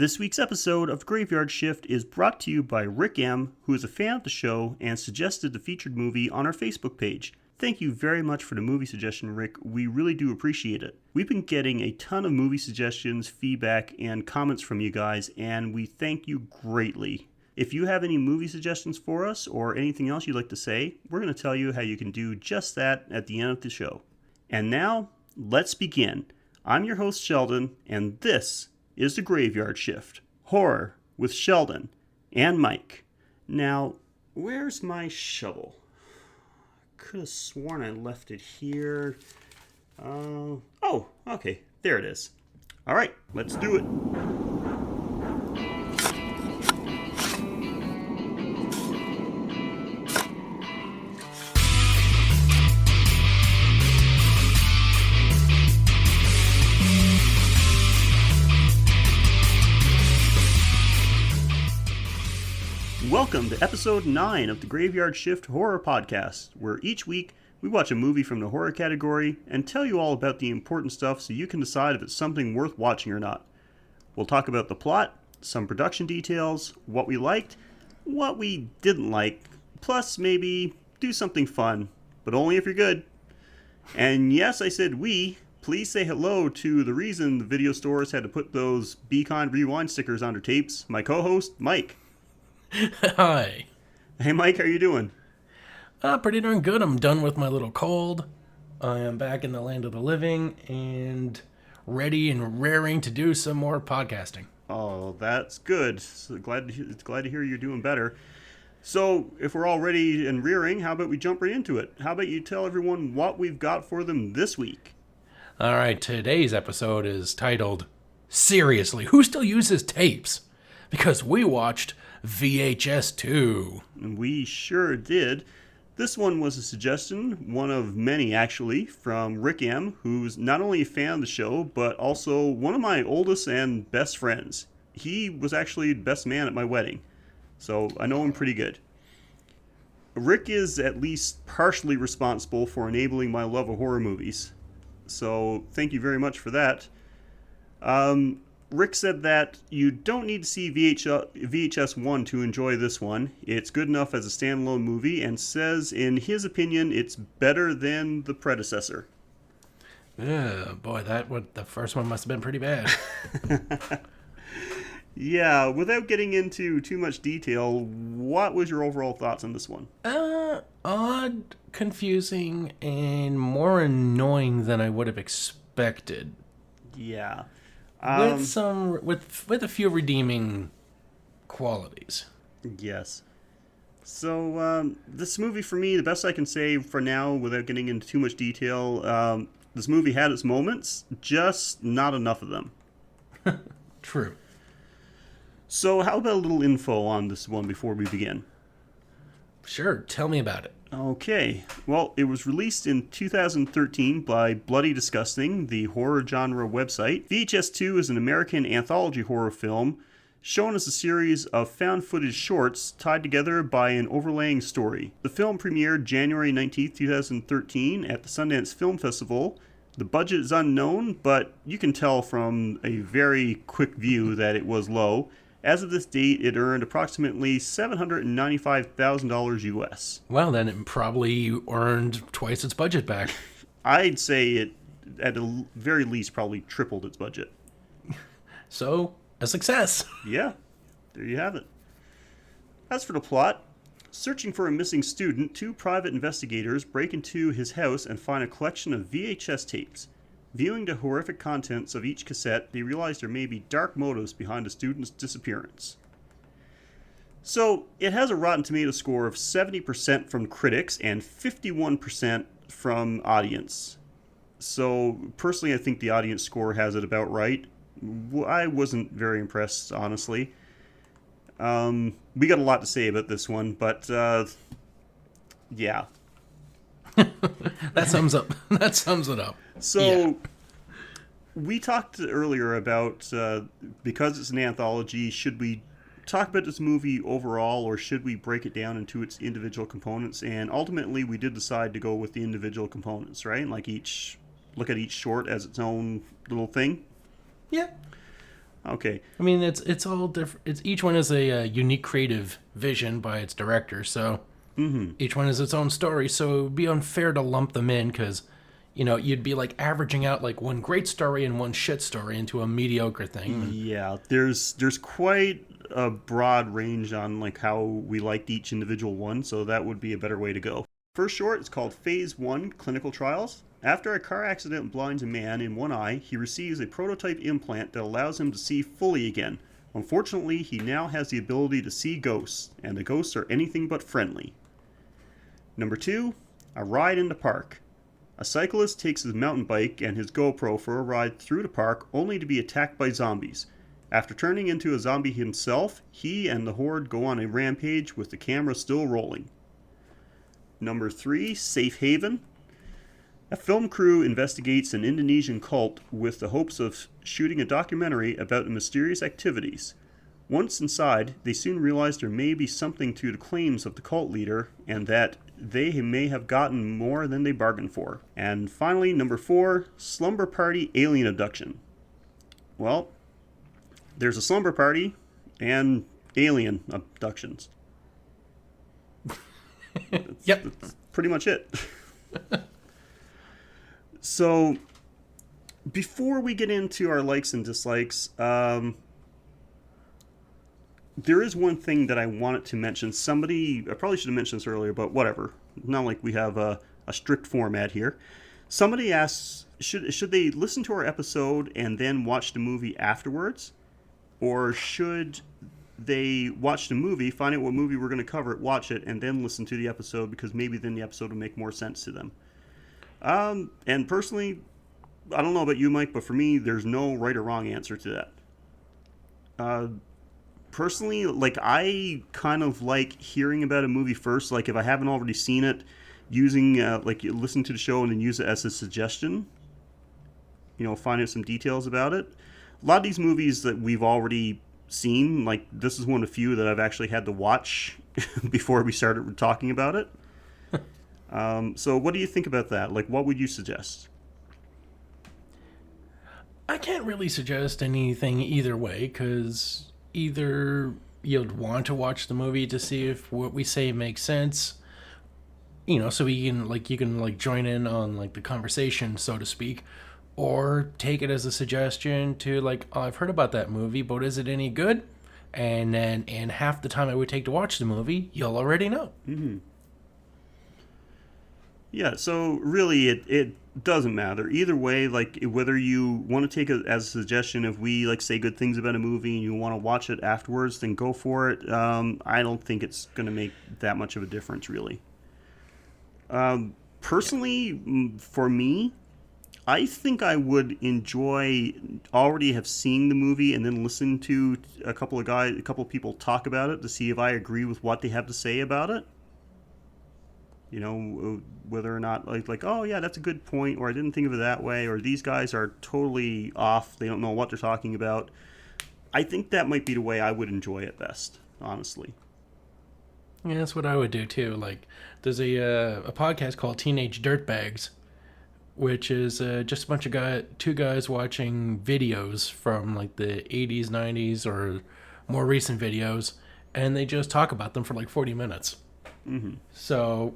This week's episode of Graveyard Shift is brought to you by Rick M., who is a fan of the show and suggested the featured movie on our Facebook page. Thank you very much for the movie suggestion, Rick. We really do appreciate it. We've been getting a ton of movie suggestions, feedback, and comments from you guys, and we thank you greatly. If you have any movie suggestions for us or anything else you'd like to say, we're going to tell you how you can do just that at the end of the show. And now, let's begin. I'm your host, Sheldon, and this is The Graveyard Shift, horror with Sheldon and Mike. Now, where's my shovel? Could have sworn I left it here. Oh, okay, there it is. All right, let's do it. Welcome to episode 9 of the Graveyard Shift Horror Podcast, where each week we watch a movie from the horror category and tell you all about the important stuff so you can decide if it's something worth watching or not. We'll talk about the plot, some production details, what we liked, what we didn't like, plus maybe do something fun, but only if you're good. And yes, I said we. Please say hello to the reason the video stores had to put those Be Kind Rewind stickers on their tapes, my co-host, Mike. Hi. Hey, Mike, how are you doing? Pretty darn good. I'm done with my little cold. I am back in the land of the living and ready and raring to do some more podcasting. Oh, that's good. So glad to hear you're doing better. So, if we're all ready and rearing, how about we jump right into it? How about you tell everyone what we've got for them this week? All right, today's episode is titled, Seriously, Who Still Uses Tapes? Because we watched VHS 2. We sure did. This one was a suggestion, one of many actually, from Rick M., who's not only a fan of the show, but also one of my oldest and best friends. He was actually the best man at my wedding, so I know him pretty good. Rick is at least partially responsible for enabling my love of horror movies, so thank you very much for that. Rick said that you don't need to see VHS 1 to enjoy this one. It's good enough as a standalone movie and says, in his opinion, it's better than the predecessor. Boy, the first one must have been pretty bad. Yeah, without getting into too much detail, what was your overall thoughts on this one? Odd, confusing, and more annoying than I would have expected. Yeah. With a few redeeming qualities. Yes. So, this movie for me, the best I can say for now, without getting into too much detail, this movie had its moments, just not enough of them. True. So, how about a little info on this one before we begin? Sure, tell me about it. Okay, well, it was released in 2013 by Bloody Disgusting, the horror genre website. VHS 2 is an American anthology horror film shown as a series of found footage shorts tied together by an overlaying story. The film premiered January 19th, 2013 at the Sundance Film Festival. The budget is unknown, but you can tell from a very quick view that it was low. As of this date, it earned approximately $795,000 US. Well, then it probably earned twice its budget back. I'd say it, at the very least, probably tripled its budget. So, a success. Yeah, there you have it. As for the plot, searching for a missing student, two private investigators break into his house and find a collection of VHS tapes. Viewing the horrific contents of each cassette, they realize there may be dark motives behind the student's disappearance. So, it has a Rotten Tomatoes score of 70% from critics and 51% from audience. So, personally, I think the audience score has it about right. I wasn't very impressed, honestly. We got a lot to say about this one, but, yeah. That sums it up. So, yeah. We talked earlier about, because it's an anthology, should we talk about this movie overall, or should we break it down into its individual components? And ultimately, we did decide to go with the individual components, right? Like look at each short as its own little thing. Yeah. Okay. I mean, it's all different. It's each one is a unique creative vision by its director, so each one is its own story. So it would be unfair to lump them in because, you'd be like averaging out like one great story and one shit story into a mediocre thing. Yeah, there's quite a broad range on like how we liked each individual one, so that would be a better way to go. First short is called Phase 1 Clinical Trials. After a car accident blinds a man in one eye, he receives a prototype implant that allows him to see fully again. Unfortunately, he now has the ability to see ghosts, and the ghosts are anything but friendly. Number 2, A Ride in the Park. A cyclist takes his mountain bike and his GoPro for a ride through the park only to be attacked by zombies. After turning into a zombie himself, he and the horde go on a rampage with the camera still rolling. Number 3, Safe Haven. A film crew investigates an Indonesian cult with the hopes of shooting a documentary about the mysterious activities. Once inside, they soon realize there may be something to the claims of the cult leader and that they may have gotten more than they bargained for. And finally, number 4, Slumber Party Alien Abduction. Well, there's a slumber party and alien abductions. That's pretty much it. So, before we get into our likes and dislikes, there is one thing that I wanted to mention. I probably should have mentioned this earlier, but whatever. Not like we have a strict format here. Somebody asks, should they listen to our episode and then watch the movie afterwards? Or should they watch the movie, find out what movie we're going to cover, watch it, and then listen to the episode because maybe then the episode will make more sense to them? And personally, I don't know about you, Mike, but for me, there's no right or wrong answer to that. Personally, like, I kind of like hearing about a movie first, like if I haven't already seen it, using, listen to the show and then use it as a suggestion, find out some details about it. A lot of these movies that we've already seen, like, this is one of the few that I've actually had to watch before we started talking about it. So what do you think about that? Like, what would you suggest? I can't really suggest anything either way, because either you'd want to watch the movie to see if what we say makes sense, so you can join in on like the conversation, so to speak, or take it as a suggestion to like, oh, I've heard about that movie, but is it any good? And then in half the time it would take to watch the movie, you'll already know. Mm-hmm. Yeah, so really it doesn't matter. Either way, like whether you want to take it as a suggestion, if we like say good things about a movie and you want to watch it afterwards, then go for it. I don't think it's going to make that much of a difference, really. Personally, for me, I think I would enjoy already have seen the movie and then listen to a couple of people talk about it to see if I agree with what they have to say about it. Whether or not like, oh yeah, that's a good point, or I didn't think of it that way, or these guys are totally off, they don't know what they're talking about. I think that might be the way I would enjoy it best, honestly. Yeah, that's what I would do too. Like, there's a podcast called Teenage Dirtbags, which is just a bunch of two guys watching videos from like the 80s, 90s, or more recent videos, and they just talk about them for like 40 minutes. Mm-hmm. So,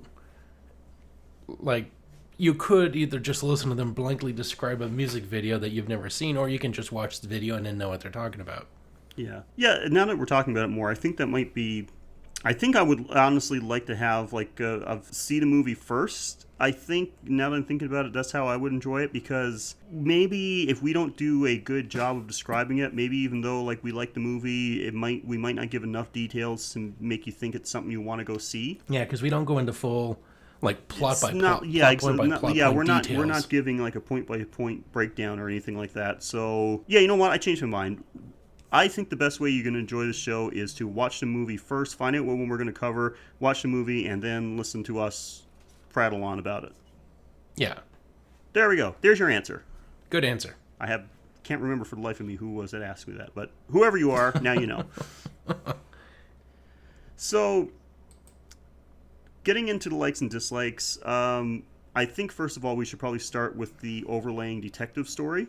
like, you could either just listen to them blankly describe a music video that you've never seen, or you can just watch the video and then know what they're talking about. Yeah. Yeah, now that we're talking about it more, I think I would honestly like to have, see the movie first. I think, now that I'm thinking about it, that's how I would enjoy it, because maybe if we don't do a good job of describing it, maybe even though, like, we like the movie, we might not give enough details to make you think it's something you want to go see. Yeah, because we don't go into full... like plot by plot. We're not giving like a point by point breakdown or anything like that. So yeah, you know what? I changed my mind. I think the best way you're going to enjoy the show is to watch the movie first, find out what one we're going to cover, watch the movie, and then listen to us prattle on about it. Yeah. There we go. There's your answer. Good answer. Can't remember for the life of me who was that asked me that, but whoever you are, now you know. So, getting into the likes and dislikes, I think first of all we should probably start with the overlaying detective story.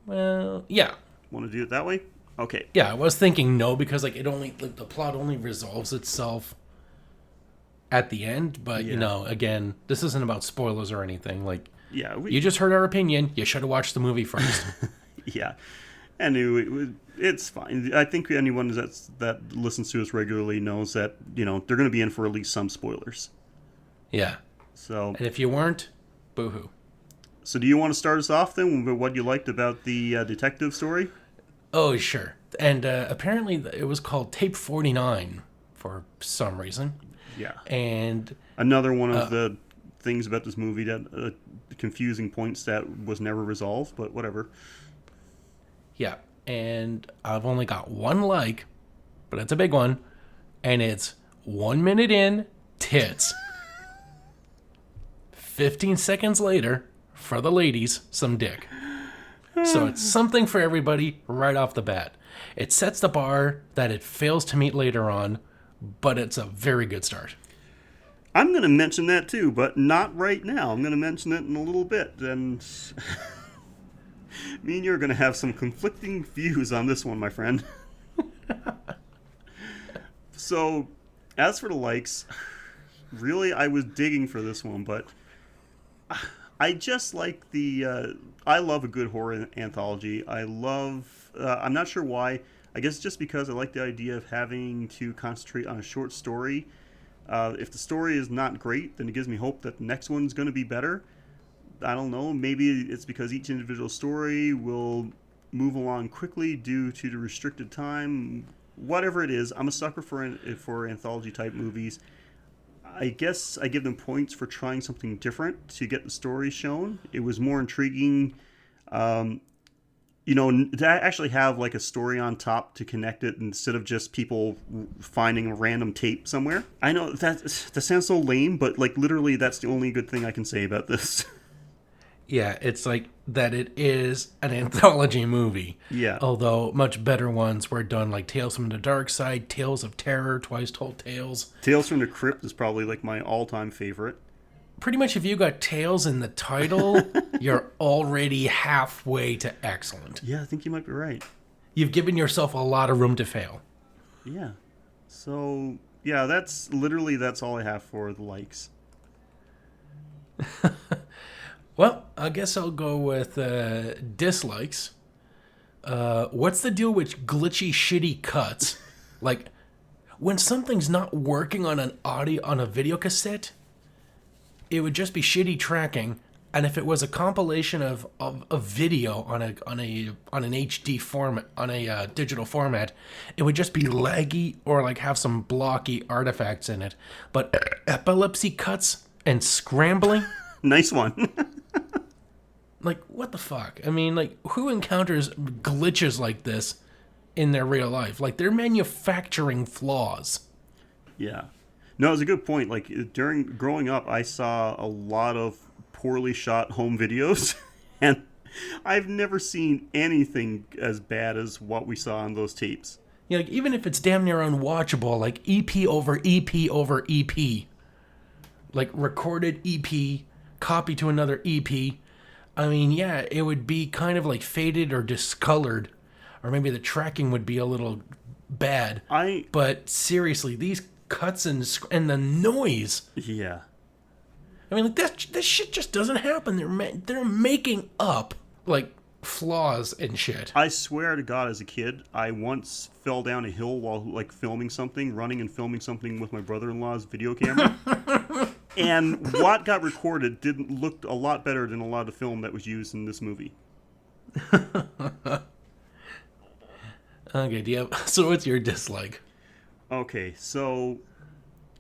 Well, yeah. Want to do it that way? Okay. Yeah, I was thinking no because like the plot only resolves itself at the end, but again, this isn't about spoilers or anything. Like you just heard our opinion, you should have watched the movie first. Yeah. And it's fine. I think anyone that listens to us regularly knows that, they're going to be in for at least some spoilers. Yeah. So, and if you weren't, boo-hoo. So do you want to start us off then with what you liked about the detective story? Oh, sure. And apparently it was called Tape 49 for some reason. Yeah. And another one of the things about this movie that confusing points that was never resolved, but whatever. Yeah. And I've only got one like, but it's a big one. And it's 1 minute in, tits. 15 seconds later, for the ladies, some dick. So it's something for everybody right off the bat. It sets the bar that it fails to meet later on, but it's a very good start. I'm going to mention that too, but not right now. I'm going to mention it in a little bit. And me and you are going to have some conflicting views on this one, my friend. So, as for the likes, really, I was digging for this one, but I just like I love a good horror anthology. I'm not sure why. I guess just because I like the idea of having to concentrate on a short story. If the story is not great, then it gives me hope that the next one's going to be better. I don't know. Maybe it's because each individual story will move along quickly due to the restricted time. Whatever it is, I'm a sucker for anthology-type movies. I guess I give them points for trying something different to get the story shown. It was more intriguing, to actually have like a story on top to connect it instead of just people finding a random tape somewhere. I know that sounds so lame, but like literally that's the only good thing I can say about this. Yeah, it's like that it is an anthology movie. Yeah. Although much better ones were done, like Tales from the Dark Side, Tales of Terror, Twice Told Tales. Tales from the Crypt is probably like my all-time favorite. Pretty much if you got Tales in the title, you're already halfway to excellent. Yeah, I think you might be right. You've given yourself a lot of room to fail. Yeah. So, yeah, that's all I have for the likes. Well, I guess I'll go with dislikes. What's the deal with glitchy, shitty cuts? Like, when something's not working on a video cassette, it would just be shitty tracking. And if it was a compilation of video on an HD format, on a digital format, it would just be laggy or like have some blocky artifacts in it. But epilepsy cuts and scrambling. Nice one. Like, what the fuck? I mean, like, who encounters glitches like this in their real life? Like, they're manufacturing flaws. Yeah. No, it's a good point. Like, during growing up, I saw a lot of poorly shot home videos, and I've never seen anything as bad as what we saw on those tapes. Yeah, like, even if it's damn near unwatchable, like EP over EP over EP. Like, recorded EP, copy to another EP. I mean, yeah, it would be kind of like faded or discolored, or maybe the tracking would be a little bad. But seriously, these cuts and the noise. Yeah. I mean, like this shit just doesn't happen. They're making up like flaws and shit. I swear to God, as a kid, I once fell down a hill while like running and filming something with my brother-in-law's video camera. And what got recorded looked a lot better than a lot of the film that was used in this movie. Okay, so what's your dislike? Okay, so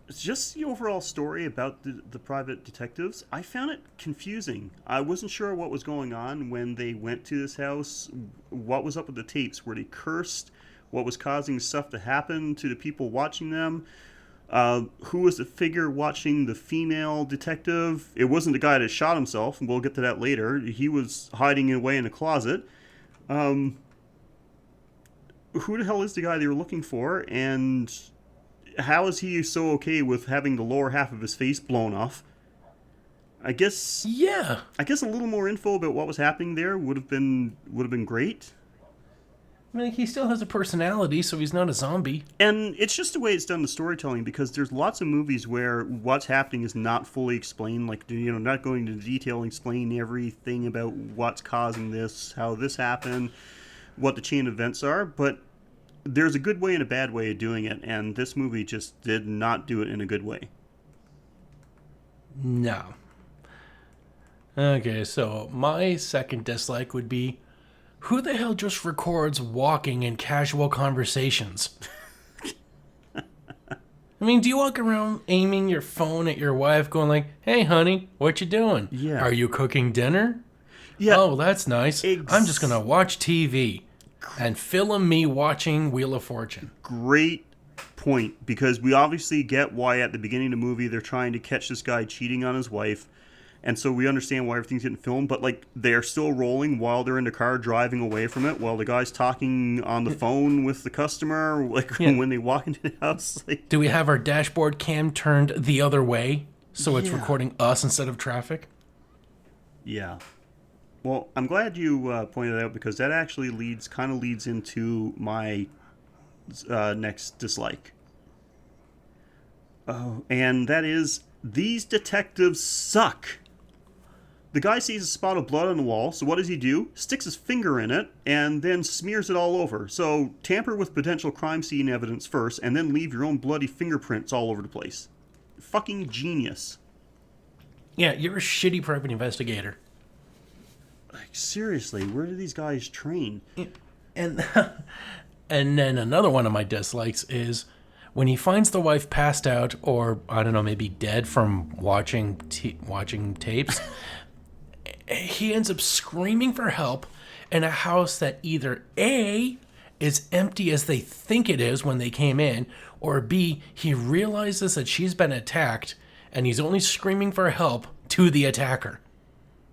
it's just the overall story about the private detectives. I found it confusing. I wasn't sure what was going on when they went to this house. What was up with the tapes? Were they cursed? What was causing stuff to happen to the people watching them? Who was the figure watching the female detective? It wasn't the guy that shot himself, and we'll get to that later. He was hiding away in a closet. Who the hell is the guy they were looking for, and how is he so okay with having the lower half of his face blown off? I guess Yeah. a little more info about what was happening there would have been great. I mean, he still has a personality, so he's not a zombie. And it's just the way it's done the storytelling, because there's lots of movies where what's happening is not fully explained, like, not going into detail and explaining everything about what's causing this, how this happened, what the chain of events are, but there's a good way and a bad way of doing it, and this movie just did not do it in a good way. No. Okay, so my second dislike would be, who the hell just records walking in casual conversations? I mean, do you walk around aiming your phone at your wife going like, hey, honey, what you doing? Yeah. Are you cooking dinner? Yeah. Oh, that's nice. I'm just going to watch TV and film me watching Wheel of Fortune. Great point, because we obviously get why at the beginning of the movie they're trying to catch this guy cheating on his wife. And so we understand why everything's getting filmed, but like they're still rolling while they're in the car driving away from it, while the guy's talking on the phone with the customer, like when they walk into the house. Like, do we have our dashboard cam turned the other way so it's Yeah. recording us instead of traffic? yeah. Well, I'm glad you pointed that out, because that actually leads into my next dislike. Oh, and that is, these detectives suck. The guy sees a spot of blood on the wall, so what does he do? Sticks his finger in it, and then smears it all over. So, tamper with potential crime scene evidence first, and then leave your own bloody fingerprints all over the place. Fucking genius. Yeah, you're a shitty private investigator. Like, seriously, where do these guys train? And and then another one of my dislikes is when he finds the wife passed out, or I don't know, maybe dead from watching tapes. He ends up screaming for help in a house that either A, is empty as they think it is when they came in, or B, he realizes that she's been attacked and he's only screaming for help to the attacker.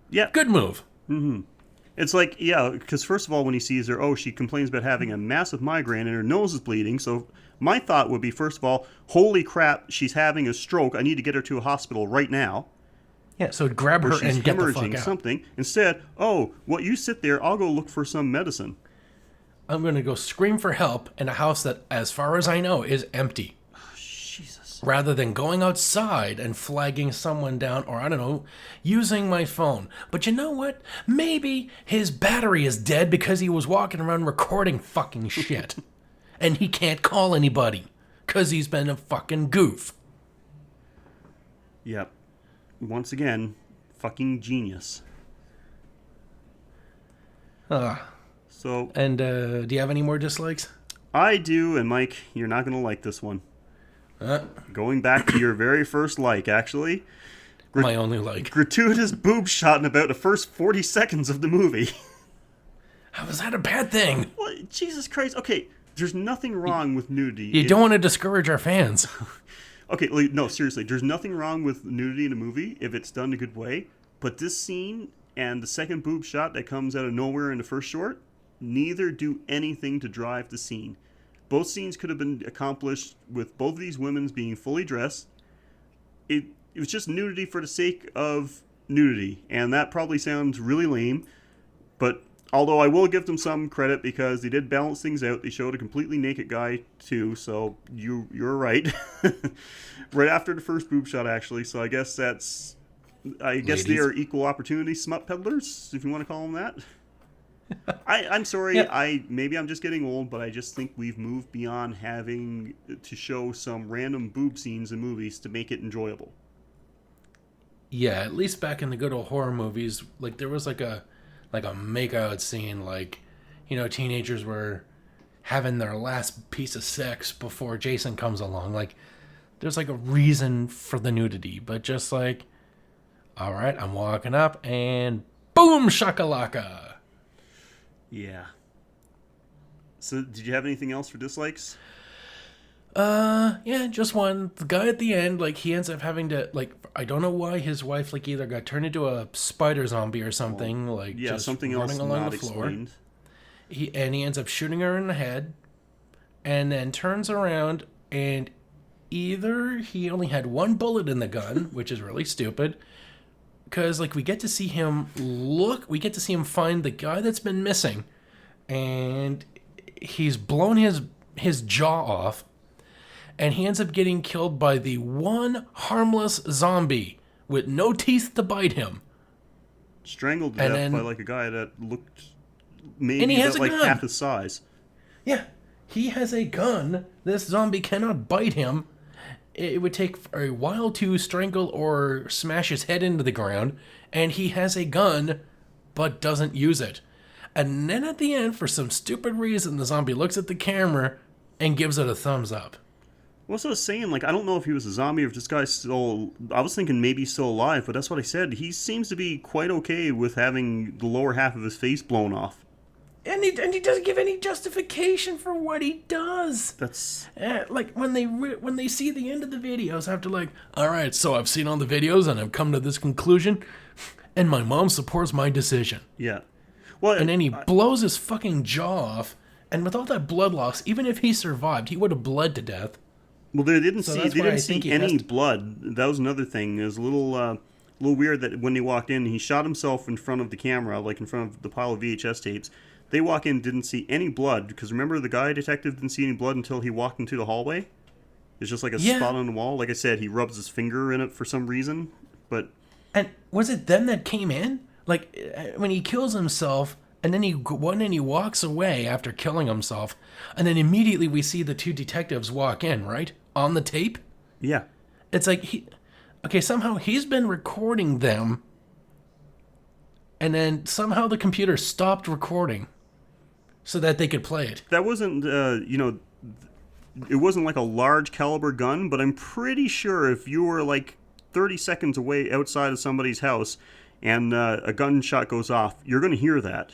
Yeah. Good move. It's like, yeah, because first of all, when he sees her, she complains about having a massive migraine and her nose is bleeding. So my thought would be, first of all, holy crap, she's having a stroke. I need to get her to a hospital right now. Yeah, so grab her and get the fuck out. Something. Instead, what, you sit there, I'll go look for some medicine. I'm going to go scream for help in a house that, as far as I know, is empty. Jesus. Rather than going outside and flagging someone down, or I don't know, using my phone. But you know what? Maybe his battery is dead because he was walking around recording fucking shit. And he can't call anybody because he's been a fucking goof. Yep. Once again, fucking genius. So, And do you have any more dislikes? I do, and Mike, you're not going to like this one. Going back to your very first like, actually. My only like. Gratuitous boob shot in about the first 40 seconds of the movie. How is that a bad thing? What? Jesus Christ. Okay, there's nothing wrong with nudity. You don't want to discourage our fans. Okay, no, seriously. There's nothing wrong with nudity in a movie if it's done a good way. But this scene and the second boob shot that comes out of nowhere in the first short, neither do anything to drive the scene. Both scenes could have been accomplished with both of these women being fully dressed. It was just nudity for the sake of nudity. And that probably sounds really lame. But although I will give them some credit because they did balance things out. They showed a completely naked guy too, so you're right. Right after the first boob shot, actually. So I guess Ladies. they are equal opportunity smut peddlers, if you want to call them that. I'm sorry. Yeah. Maybe I'm just getting old, but I just think we've moved beyond having to show some random boob scenes in movies to make it enjoyable. Yeah, at least back in the good old horror movies, like there was like a makeout scene, like, you know, teenagers were having their last piece of sex before Jason comes along. Like, there's like a reason for the nudity, but just like, all right, I'm walking up and boom shakalaka. Yeah. So, did you have anything else for dislikes? Yeah, just one. The guy at the end, like, he ends up having to, like, I don't know why his wife, like, either got turned into a spider zombie or something, like, Yeah, just something else running along not the floor. explained. He ends up shooting her in the head, and then turns around, and either he only had one bullet in the gun, which is really stupid, because like we get to see him find the guy that's been missing, and he's blown his jaw off, and he ends up getting killed by the one harmless zombie with no teeth to bite him. Strangled to death by like a guy that looked maybe about like half his size. Yeah, he has a gun. This zombie cannot bite him. It would take a while to strangle or smash his head into the ground, and he has a gun, but doesn't use it. And then at the end, for some stupid reason, the zombie looks at the camera and gives it a thumbs up. What's I was saying? Like, I don't know if he was a zombie or if this guy's still... I was thinking maybe he's still alive, but that's what I said. He seems to be quite okay with having the lower half of his face blown off. And he doesn't give any justification for what he does. That's... like, when they see the end of the videos, after like, all right, so I've seen all the videos and I've come to this conclusion, and my mom supports my decision. Yeah. Well, and then he blows his fucking jaw off, and with all that blood loss, even if he survived, he would have bled to death. Well, they didn't see any blood. That was another thing. It was a little weird that when they walked in, he shot himself in front of the camera, like in front of the pile of VHS tapes. They walk in, didn't see any blood, because remember the guy detective didn't see any blood until he walked into the hallway? It's just like a spot on the wall. Like I said, he rubs his finger in it for some reason, but... And was it them that came in? Like, when he kills himself, and then he walks away after killing himself, and then immediately we see the two detectives walk in, right? On the tape? Yeah. It's like, somehow he's been recording them, and then somehow the computer stopped recording so that they could play it. That wasn't, it wasn't like a large caliber gun, but I'm pretty sure if you were like 30 seconds away outside of somebody's house and a gunshot goes off, you're going to hear that.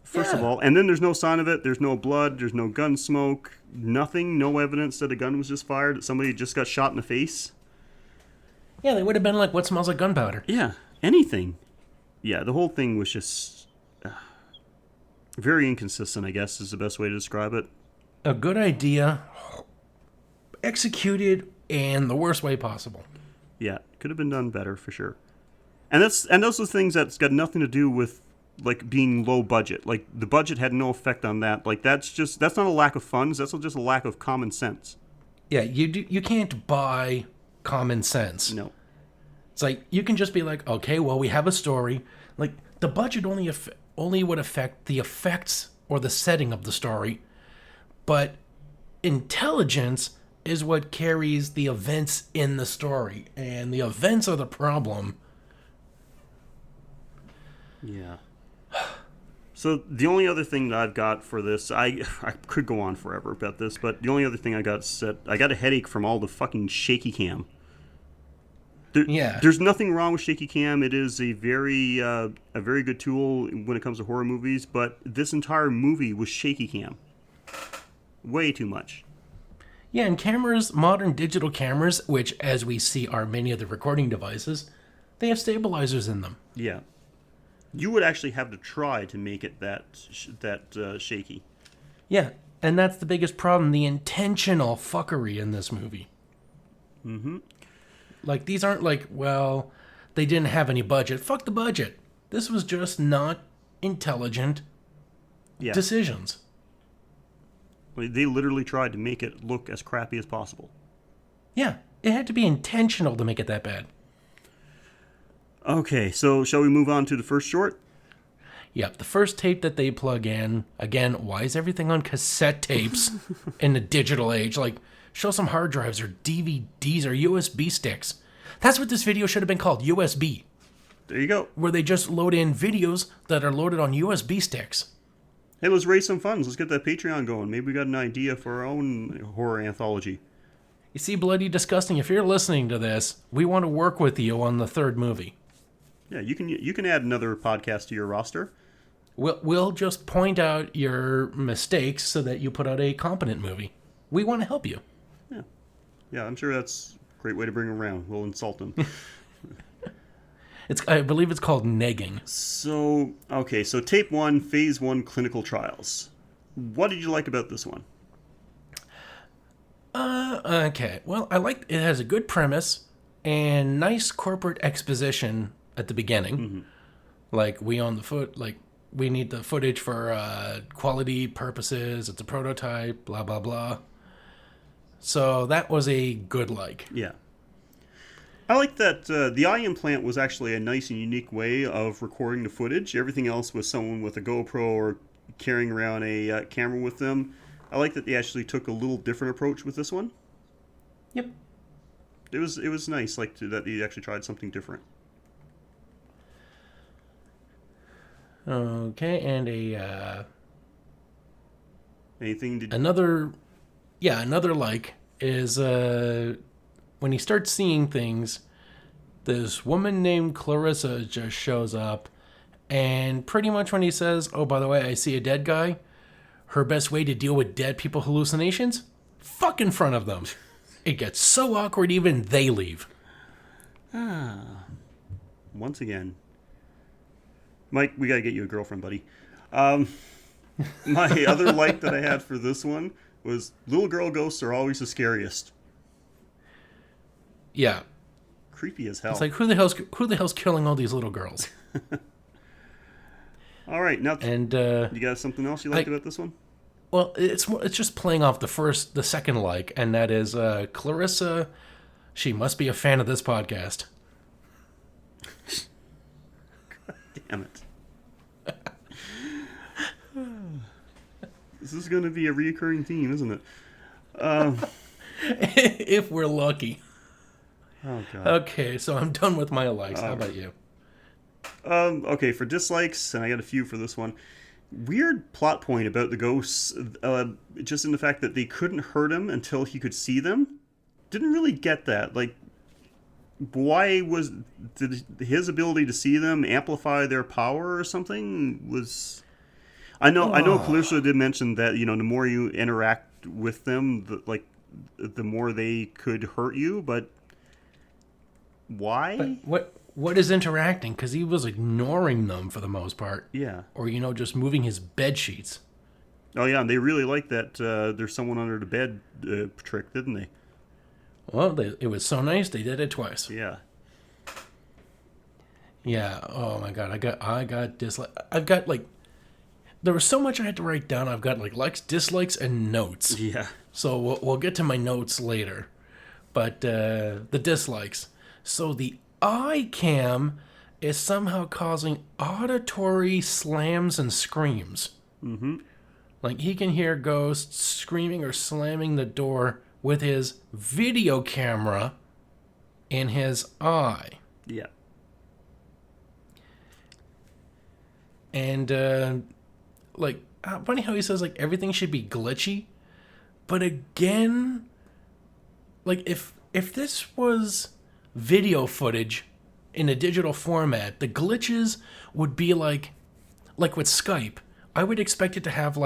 First of all, and then there's no sign of it, there's no blood, there's no gun smoke, nothing, no evidence that a gun was just fired, that somebody just got shot in the face. Yeah, they would have been like, what smells like gunpowder? Yeah, anything. Yeah, the whole thing was just very inconsistent, I guess, is the best way to describe it. A good idea, executed in the worst way possible. Yeah, could have been done better, for sure. And those are things that's got nothing to do with like being low budget. Like the budget had no effect on that. Like that's not a lack of funds, that's just a lack of common sense. Yeah, you can't buy common sense. No. It's like you can just be like, okay, well, we have a story. Like the budget only would affect the effects or the setting of the story, but intelligence is what carries the events in the story, and the events are the problem. Yeah. So the only other thing that I've got for this, I could go on forever about this, but the only other thing I got set, I got a headache from all the fucking shaky cam. There's nothing wrong with shaky cam. It is a very good tool when it comes to horror movies, but this entire movie was shaky cam. Way too much. Yeah, and cameras, modern digital cameras, which as we see are many of the recording devices, they have stabilizers in them. Yeah. You would actually have to try to make it that shaky. Yeah, and that's the biggest problem, the intentional fuckery in this movie. Mm-hmm. Like, these aren't like, well, they didn't have any budget. Fuck the budget. This was just not intelligent decisions. They literally tried to make it look as crappy as possible. Yeah, it had to be intentional to make it that bad. Okay, so shall we move on to the first short? Yep, the first tape that they plug in, again, why is everything on cassette tapes in the digital age? Like, show some hard drives or DVDs or USB sticks. That's what this video should have been called, USB. There you go. Where they just load in videos that are loaded on USB sticks. Hey, let's raise some funds. Let's get that Patreon going. Maybe we got an idea for our own horror anthology. You see, Bloody Disgusting, if you're listening to this, we want to work with you on the third movie. Yeah, you can add another podcast to your roster. We'll just point out your mistakes so that you put out a competent movie. We want to help you. Yeah, I'm sure that's a great way to bring them around. We'll insult them. I believe it's called negging. So tape 1, phase 1 clinical trials. What did you like about this one? Okay. Well, I like it has a good premise, and nice corporate exposition at the beginning. Mm-hmm. Like, we own the we need the footage for quality purposes. It's a prototype, blah, blah, blah. So that was a good like. Yeah. I like that the eye implant was actually a nice and unique way of recording the footage. Everything else was someone with a GoPro or carrying around a camera with them. I like that they actually took a little different approach with this one. Yep. It was nice, that they actually tried something different. Okay, and another like is when he starts seeing things, this woman named Clarissa just shows up, and pretty much when he says, "Oh, by the way, I see a dead guy," her best way to deal with dead people hallucinations, fuck in front of them. It gets so awkward, even they leave. Once again, Mike, we gotta get you a girlfriend, buddy. My other like that I had for this one was little girl ghosts are always the scariest. Yeah. Creepy as hell. It's like, who the hell's killing all these little girls? All right, now and you got something else you liked about this one? Well, it's just playing off the second like, and that is Clarissa. She must be a fan of this podcast. God damn it. This is going to be a reoccurring theme, isn't it? If we're lucky. Oh, God. Okay, so I'm done with my likes. How about you? Okay, for dislikes, and I got a few for this one. Weird plot point about the ghosts, just in the fact that they couldn't hurt him until he could see them. Didn't really get that. Like, why did his ability to see them amplify their power or something? I know Clarissa did mention that, the more you interact with them, the more they could hurt you, but why? But what is interacting? Because he was ignoring them for the most part. Yeah. Or, just moving his bed sheets. Oh, yeah, and they really liked that there's someone under the bed trick, didn't they? Well, it was so nice, they did it twice. Yeah. Yeah, oh my God, I got dislike. I've got, there was so much I had to write down. I've got, likes, dislikes, and notes. Yeah. So we'll get to my notes later. But the dislikes. So the eye cam is somehow causing auditory slams and screams. Mm-hmm. Like, he can hear ghosts screaming or slamming the door with his video camera in his eye. Yeah. And, funny how he says, everything should be glitchy. But again, if this was video footage in a digital format, the glitches would be like with Skype. I would expect it to have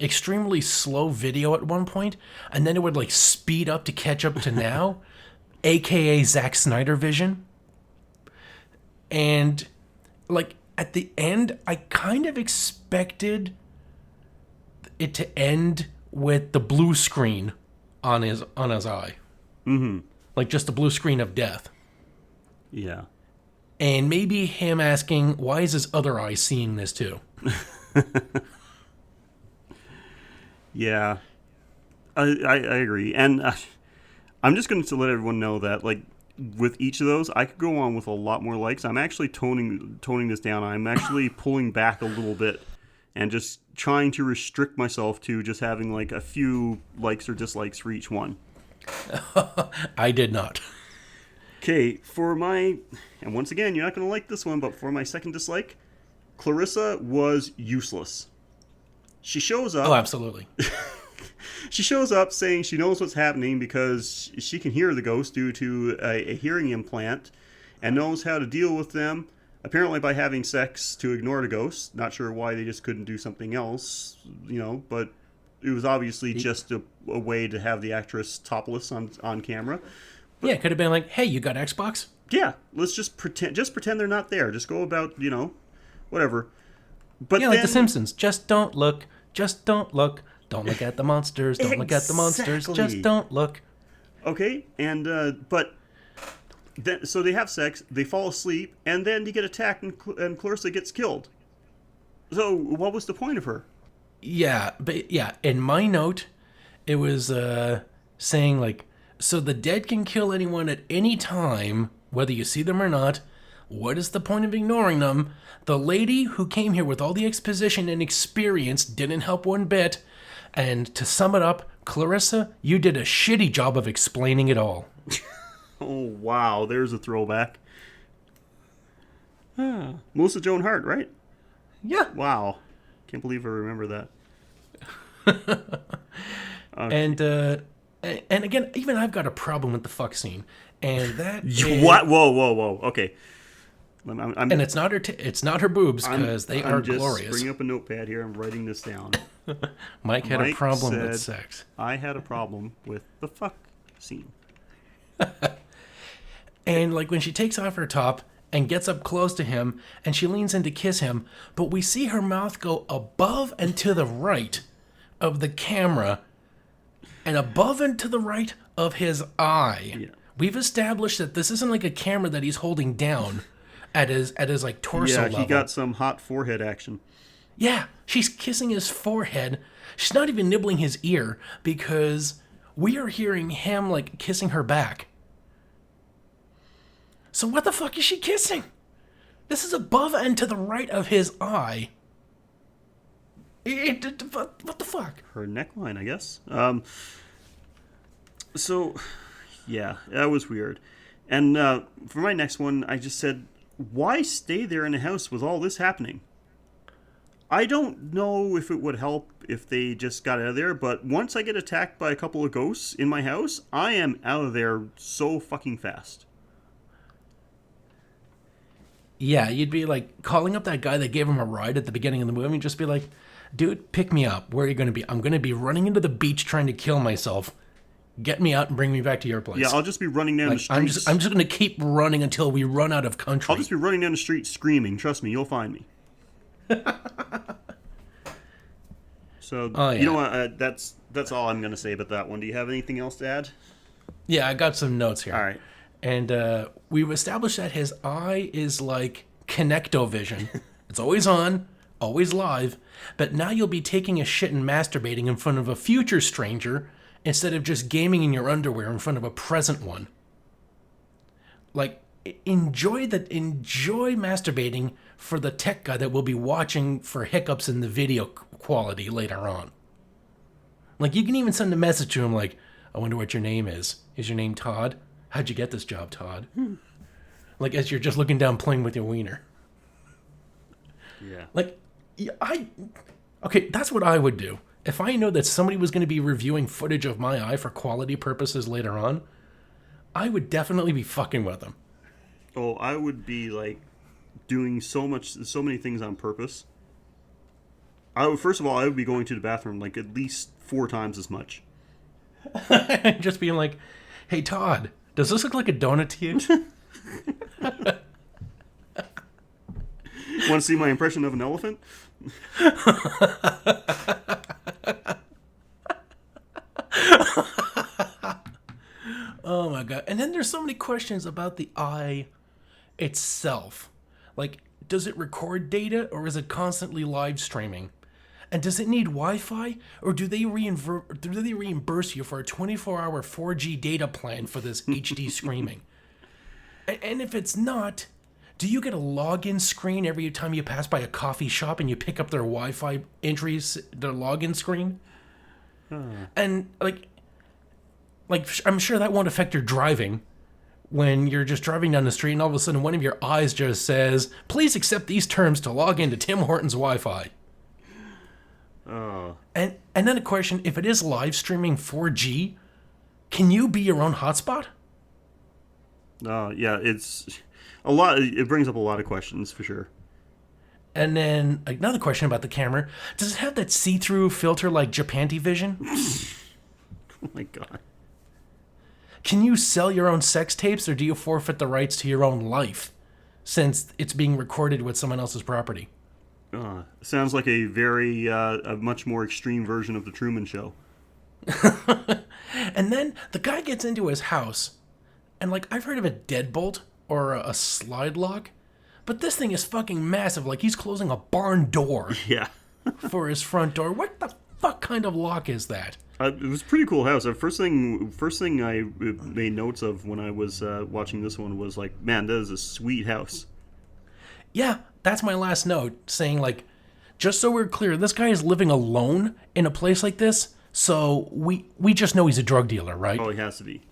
extremely slow video at one point, and then it would speed up to catch up to now, aka Zack Snyder vision. And at the end, I kind of expected it to end with the blue screen on his eye. Mm-hmm. Just a blue screen of death. Yeah. And maybe him asking, why is his other eye seeing this too? Yeah. I agree. And I'm just going to let everyone know that, with each of those, I could go on with a lot more likes. I'm actually toning this down. I'm actually pulling back a little bit and just trying to restrict myself to just having, a few likes or dislikes for each one. I did not. Okay, and once again, you're not going to like this one, but for my second dislike, Clarissa was useless. She shows up. Oh, absolutely. She shows up saying she knows what's happening because she can hear the ghost due to a hearing implant and knows how to deal with them, apparently by having sex to ignore the ghost. Not sure why they just couldn't do something else, but it was obviously just a way to have the actress topless on camera. But, it could have been hey, you got Xbox? Yeah, let's just pretend they're not there. Just go about, whatever. But like The Simpsons. Just don't look. Just don't look. Don't look at the monsters. Don't look at the monsters. Just don't look. Okay, and but So they have sex, they fall asleep, and then they get attacked, and Clarissa gets killed. So what was the point of her? Yeah, but yeah, in my note, it was saying like, so the dead can kill anyone at any time, whether you see them or not. What is the point of ignoring them? The lady who came here with all the exposition and experience didn't help one bit. And to sum it up, Clarissa, you did a shitty job of explaining it all. Oh, wow, there's a throwback. Melissa Joan Hart, right? Yeah. Wow. Can't believe I remember that. And again, even I've got a problem with the fuck scene. And that What? Whoa. Okay. And it's not her it's not her boobs, because they are glorious. I'm just bringing up a notepad here. I'm writing this down. Mike had a problem with sex. I had a problem with the fuck scene. And like when she takes off her top and gets up close to him and she leans in to kiss him, but we see her mouth go above and to the right of the camera and above and to the right of his eye. Yeah. We've established that this isn't like a camera that he's holding down at his like torso level. Yeah, he got some hot forehead action. Yeah, she's kissing his forehead. She's not even nibbling his ear, because we are hearing him like kissing her back. So what the fuck is she kissing? This is above and to the right of his eye. What the fuck? Her neckline, I guess. So, yeah, that was weird. And for my next one, I just said, why stay there in the house with all this happening? I don't know if it would help if they just got out of there, but once I get attacked by a couple of ghosts in my house, I am out of there so fucking fast. Yeah, you'd be like calling up that guy that gave him a ride at the beginning of the movie and just be like, dude, pick me up. Where are you going to be? I'm going to be running into the beach trying to kill myself. Get me out and bring me back to your place. Yeah, I'll just be running down the street. I'm just going to keep running until we run out of country. I'll just be running down the street screaming. Trust me, you'll find me. So, You know what? That's all I'm going to say about that one. Do you have anything else to add? Yeah, I got some notes here. All right. And we've established that his eye is like connectovision. It's always on, always live, but now you'll be taking a shit and masturbating in front of a future stranger instead of just gaming in your underwear in front of a present one. Like, enjoy masturbating for the tech guy that will be watching for hiccups in the video quality later on. Like, you can even send a message to him like, I wonder what your name is. Is your name Todd? How'd you get this job, Todd? Like, as you're just looking down playing with your wiener. Yeah. Like, okay, that's what I would do. If I know that somebody was going to be reviewing footage of my eye for quality purposes later on, I would definitely be fucking with them. Oh, I would be, like, doing so many things on purpose. First of all, I would be going to the bathroom, like, at least 4 times as much. Just being like, hey, Todd, does this look like a donut to you? Want to see my impression of an elephant? Oh my god. And then there's so many questions about the eye itself. Like, does it record data or is it constantly live streaming? And does it need Wi-Fi, or do they reimburse you for a 24-hour 4G data plan for this HD streaming? And if it's not, do you get a login screen every time you pass by a coffee shop and you pick up their Wi-Fi entries, their login screen? And like I'm sure that won't affect your driving when you're just driving down the street and all of a sudden one of your eyes just says, please accept these terms to log into Tim Hortons Wi-Fi. And then a question, if it is live streaming 4G, can you be your own hotspot? Yeah, it's a lot. It brings up a lot of questions for sure. And then another question about the camera. Does it have that see-through filter like Japanti Vision? Oh my god. Can you sell your own sex tapes, or do you forfeit the rights to your own life since it's being recorded with someone else's property? Sounds like a very, a much more extreme version of the Truman Show. And then the guy gets into his house, And like, I've heard of a deadbolt or a slide lock, but this thing is fucking massive. Like, he's closing a barn door Yeah. for his front door. What the fuck kind of lock is that? It was a pretty cool house. The first thing I made notes of when I was watching this one was like, man, that is a sweet house. Yeah, that's my last note, saying like, just so we're clear, this guy is living alone in a place like this, so we just know he's a drug dealer, right? Oh, he has to be.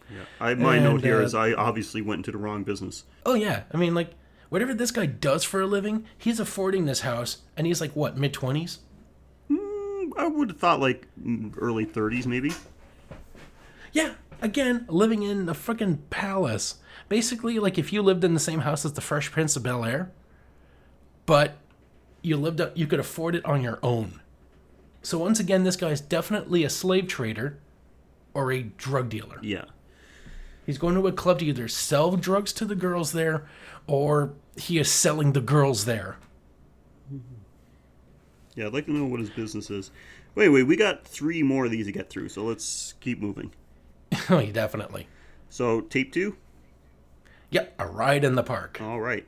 Yeah. My note here is I obviously went into the wrong business. Oh yeah, I mean, like, whatever this guy does for a living, he's affording this house, and he's like, what, mid-20s? I would have thought like early 30s maybe. Yeah, again, living in a freaking palace. Basically, like, if you lived in the same house as the Fresh Prince of Bel-Air, but you could afford it on your own. So once again, this guy's definitely a slave trader or a drug dealer. Yeah. He's going to a club to either sell drugs to the girls there, or he is selling the girls there. Yeah, I'd like to know what his business is. Wait, we got 3 more of these to get through, so let's keep moving. Oh, definitely. So, tape 2? Yep, a ride in the park. All right.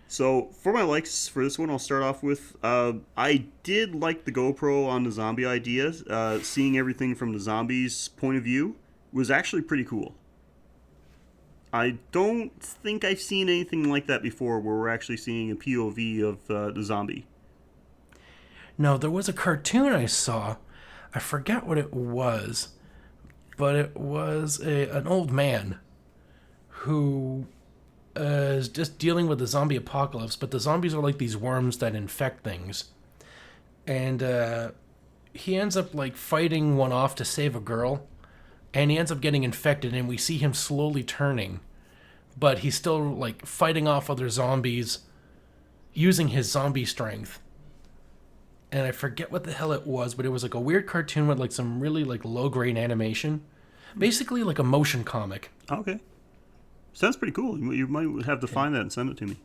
So, for my likes for this one, I'll start off with, I did like the GoPro on the zombie idea. Seeing everything from the zombies' point of view was actually pretty cool. I don't think I've seen anything like that before where we're actually seeing a POV of the zombie. No, there was a cartoon I saw. I forget what it was, but it was an old man who is just dealing with the zombie apocalypse, but the zombies are like these worms that infect things. And he ends up like fighting one off to save a girl, and he ends up getting infected, and we see him slowly turning, but he's still like fighting off other zombies using his zombie strength. And I forget what the hell it was, but it was like a weird cartoon with like some really like low-grade animation. Basically like a motion comic. Okay. Sounds pretty cool. You might have to find that and send it to me.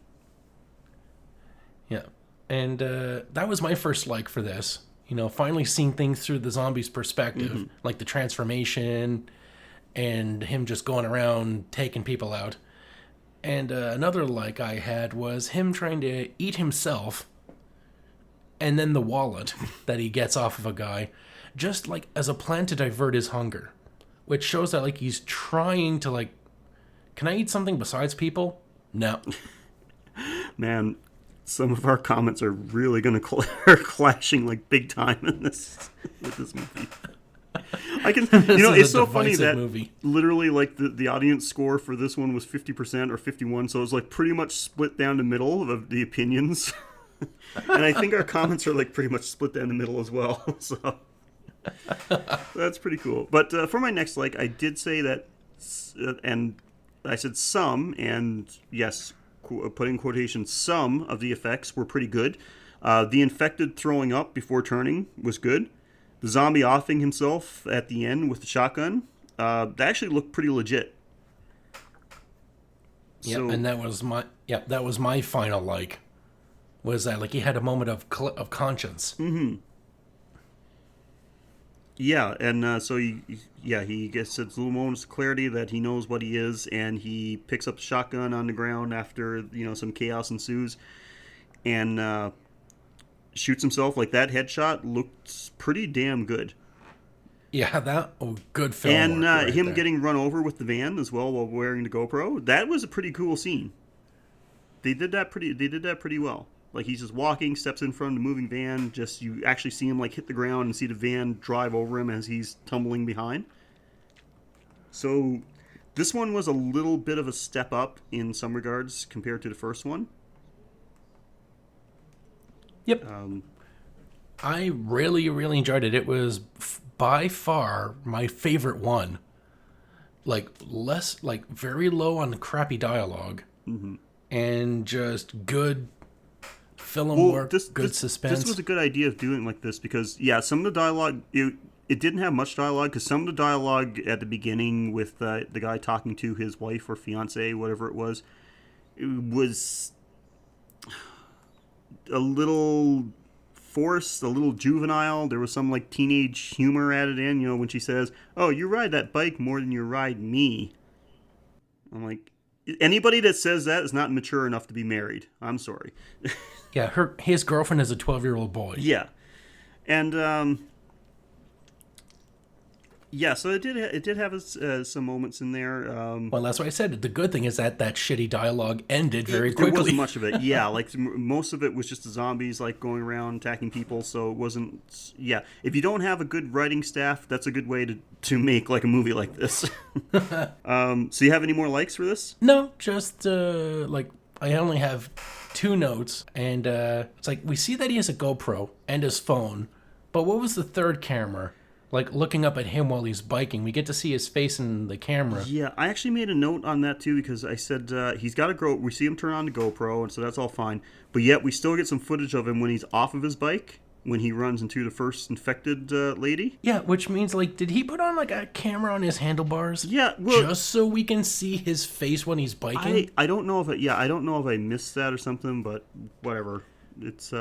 Yeah. And that was my first like for this. You know, finally seeing things through the zombies' perspective. Like the transformation and him just going around taking people out. And another like I had was him trying to eat himself, and then the wallet that he gets off of a guy, just like as a plan to divert his hunger, which shows that like he's trying to like, can I eat something besides people? No. Man, some of our comments are really going to are clashing like big time in this with this movie. I can, it's so funny that literally like the audience score for this one was 50% or 51, so it was like pretty much split down the middle of the opinions. And I think our comments are like pretty much split down the middle as well. So that's pretty cool. But for my next like, I did say that, and I said some, and yes, put in quotation, some of the effects were pretty good. The infected throwing up before turning was good. The zombie offing himself at the end with the shotgun, that actually looked pretty legit. Yeah, so, and that was my final like. Was that like he had a moment of conscience? Mm-hmm. Yeah, and so he gets a little moments of clarity that he knows what he is, and he picks up the shotgun on the ground after some chaos ensues, and shoots himself. Like that headshot looked pretty damn good. Yeah, good film. And right him there. Getting run over with the van as well while wearing the GoPro. That was a pretty cool scene. They did that pretty well. Like he's just walking, steps in front of the moving van. Just you actually see him like hit the ground and see the van drive over him as he's tumbling behind. So this one was a little bit of a step up in some regards compared to the first one. Yep. I really, really enjoyed it. It was by far my favorite one. Like very low on crappy dialogue, and just good film work, good suspense. This was a good idea of doing like this because, some of the dialogue, it didn't have much dialogue because some of the dialogue at the beginning with the guy talking to his wife or fiance, whatever it was a little forced, a little juvenile. There was some like teenage humor added in, when she says, "Oh, you ride that bike more than you ride me." I'm like, anybody that says that is not mature enough to be married. I'm sorry. Yeah, his girlfriend is a 12-year-old boy. Yeah. And, yeah, so it did have some moments in there. Well, that's why I said the good thing is that shitty dialogue ended very quickly. There wasn't much of it. Yeah, like most of it was just the zombies like going around attacking people. So it wasn't. Yeah, if you don't have a good writing staff, that's a good way to make like a movie like this. So you have any more likes for this? No, just like I only have 2 notes, and it's like we see that he has a GoPro and his phone, but what was the third camera? Like looking up at him while he's biking. We get to see his face in the camera. Yeah, I actually made a note on that too because I said he's got a we see him turn on the GoPro, and so that's all fine. But yet we still get some footage of him when he's off of his bike, when he runs into the first infected lady. Yeah, which means like, did he put on like a camera on his handlebars? Yeah, well, just so we can see his face when he's biking. I don't know if I don't know if I missed that or something, but whatever. It's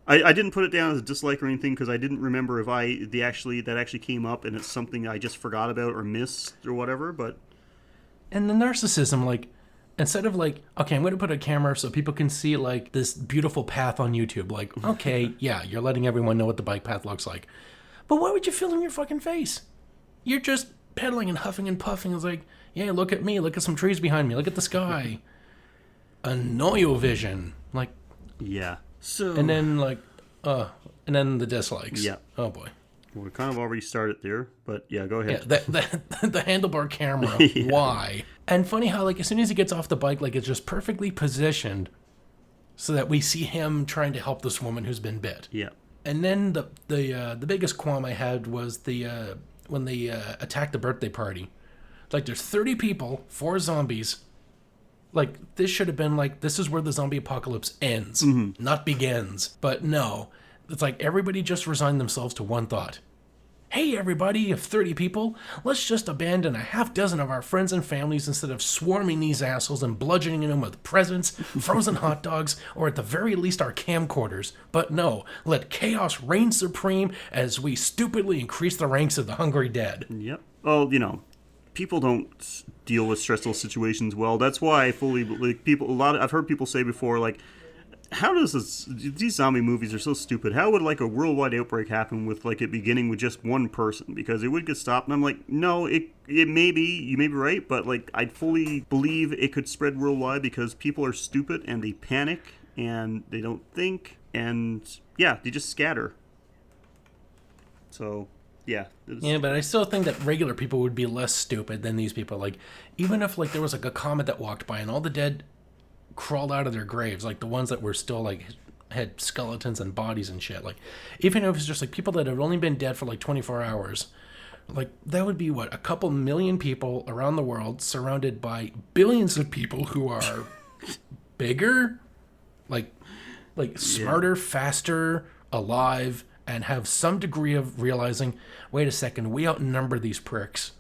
I didn't put it down as a dislike or anything because I didn't remember if that actually came up and it's something I just forgot about or missed or whatever. But and the narcissism, like, instead of like, okay, I'm going to put a camera so people can see like this beautiful path on YouTube. Like, okay, yeah, you're letting everyone know what the bike path looks like, but why would you film your fucking face? You're just pedaling and huffing and puffing. It's like, yeah, look at me, look at some trees behind me, look at the sky. Annoyo-vision, like, yeah. So and then like, and then the dislikes. Yeah. Oh boy. Well, we kind of already started there, but yeah, go ahead. Yeah, the handlebar camera. Yeah. Why? And funny how like as soon as he gets off the bike, like it's just perfectly positioned so that we see him trying to help this woman who's been bit. Yeah. And then the biggest qualm I had was when they attacked the birthday party. Like there's 30 people, 4 zombies. Like, this should have been like, this is where the zombie apocalypse ends, not begins. But no, it's like everybody just resigned themselves to one thought. Hey, everybody of 30 people, let's just abandon a half dozen of our friends and families instead of swarming these assholes and bludgeoning them with presents, frozen hot dogs, or at the very least our camcorders. But no, let chaos reign supreme as we stupidly increase the ranks of the hungry dead. Yep. Well, people don't deal with stressful situations well. That's why I fully like I've heard people say before, like, how does these zombie movies are so stupid. How would like a worldwide outbreak happen with like it beginning with just one person? Because it would get stopped. And I'm like, no, it may be, you may be right, but like I fully believe it could spread worldwide because people are stupid and they panic and they don't think and yeah, they just scatter. So yeah. Yeah, but I still think that regular people would be less stupid than these people. Like, even if like there was like a comet that walked by and all the dead crawled out of their graves, like the ones that were still like had skeletons and bodies and shit. Like, even if it's just like people that have only been dead for like 24 hours, like that would be what, a couple million people around the world surrounded by billions of people who are bigger, like smarter, faster, alive, and have some degree of realizing, wait a second, we outnumber these pricks.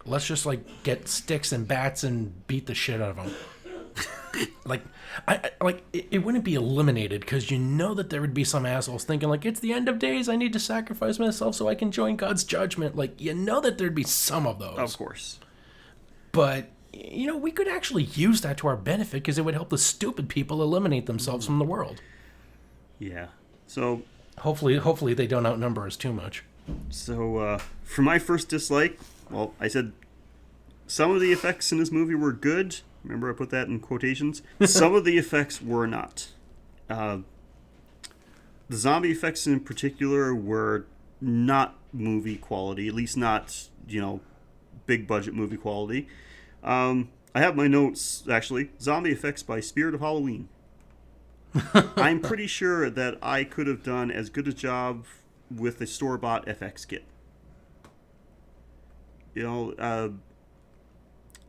Let's just like get sticks and bats and beat the shit out of them. Like, it wouldn't be eliminated because you know that there would be some assholes thinking like, it's the end of days, I need to sacrifice myself so I can join God's judgment. Like, you know that there'd be some of those. Of course. But, we could actually use that to our benefit because it would help the stupid people eliminate themselves from the world. Yeah. So hopefully they don't outnumber us too much. So, for my first dislike, well, I said some of the effects in this movie were good. Remember, I put that in quotations. Some of the effects were not. The zombie effects in particular were not movie quality, at least not, big budget movie quality. I have my notes, actually. Zombie effects by Spirit of Halloween. I'm pretty sure that I could have done as good a job with a store-bought FX kit.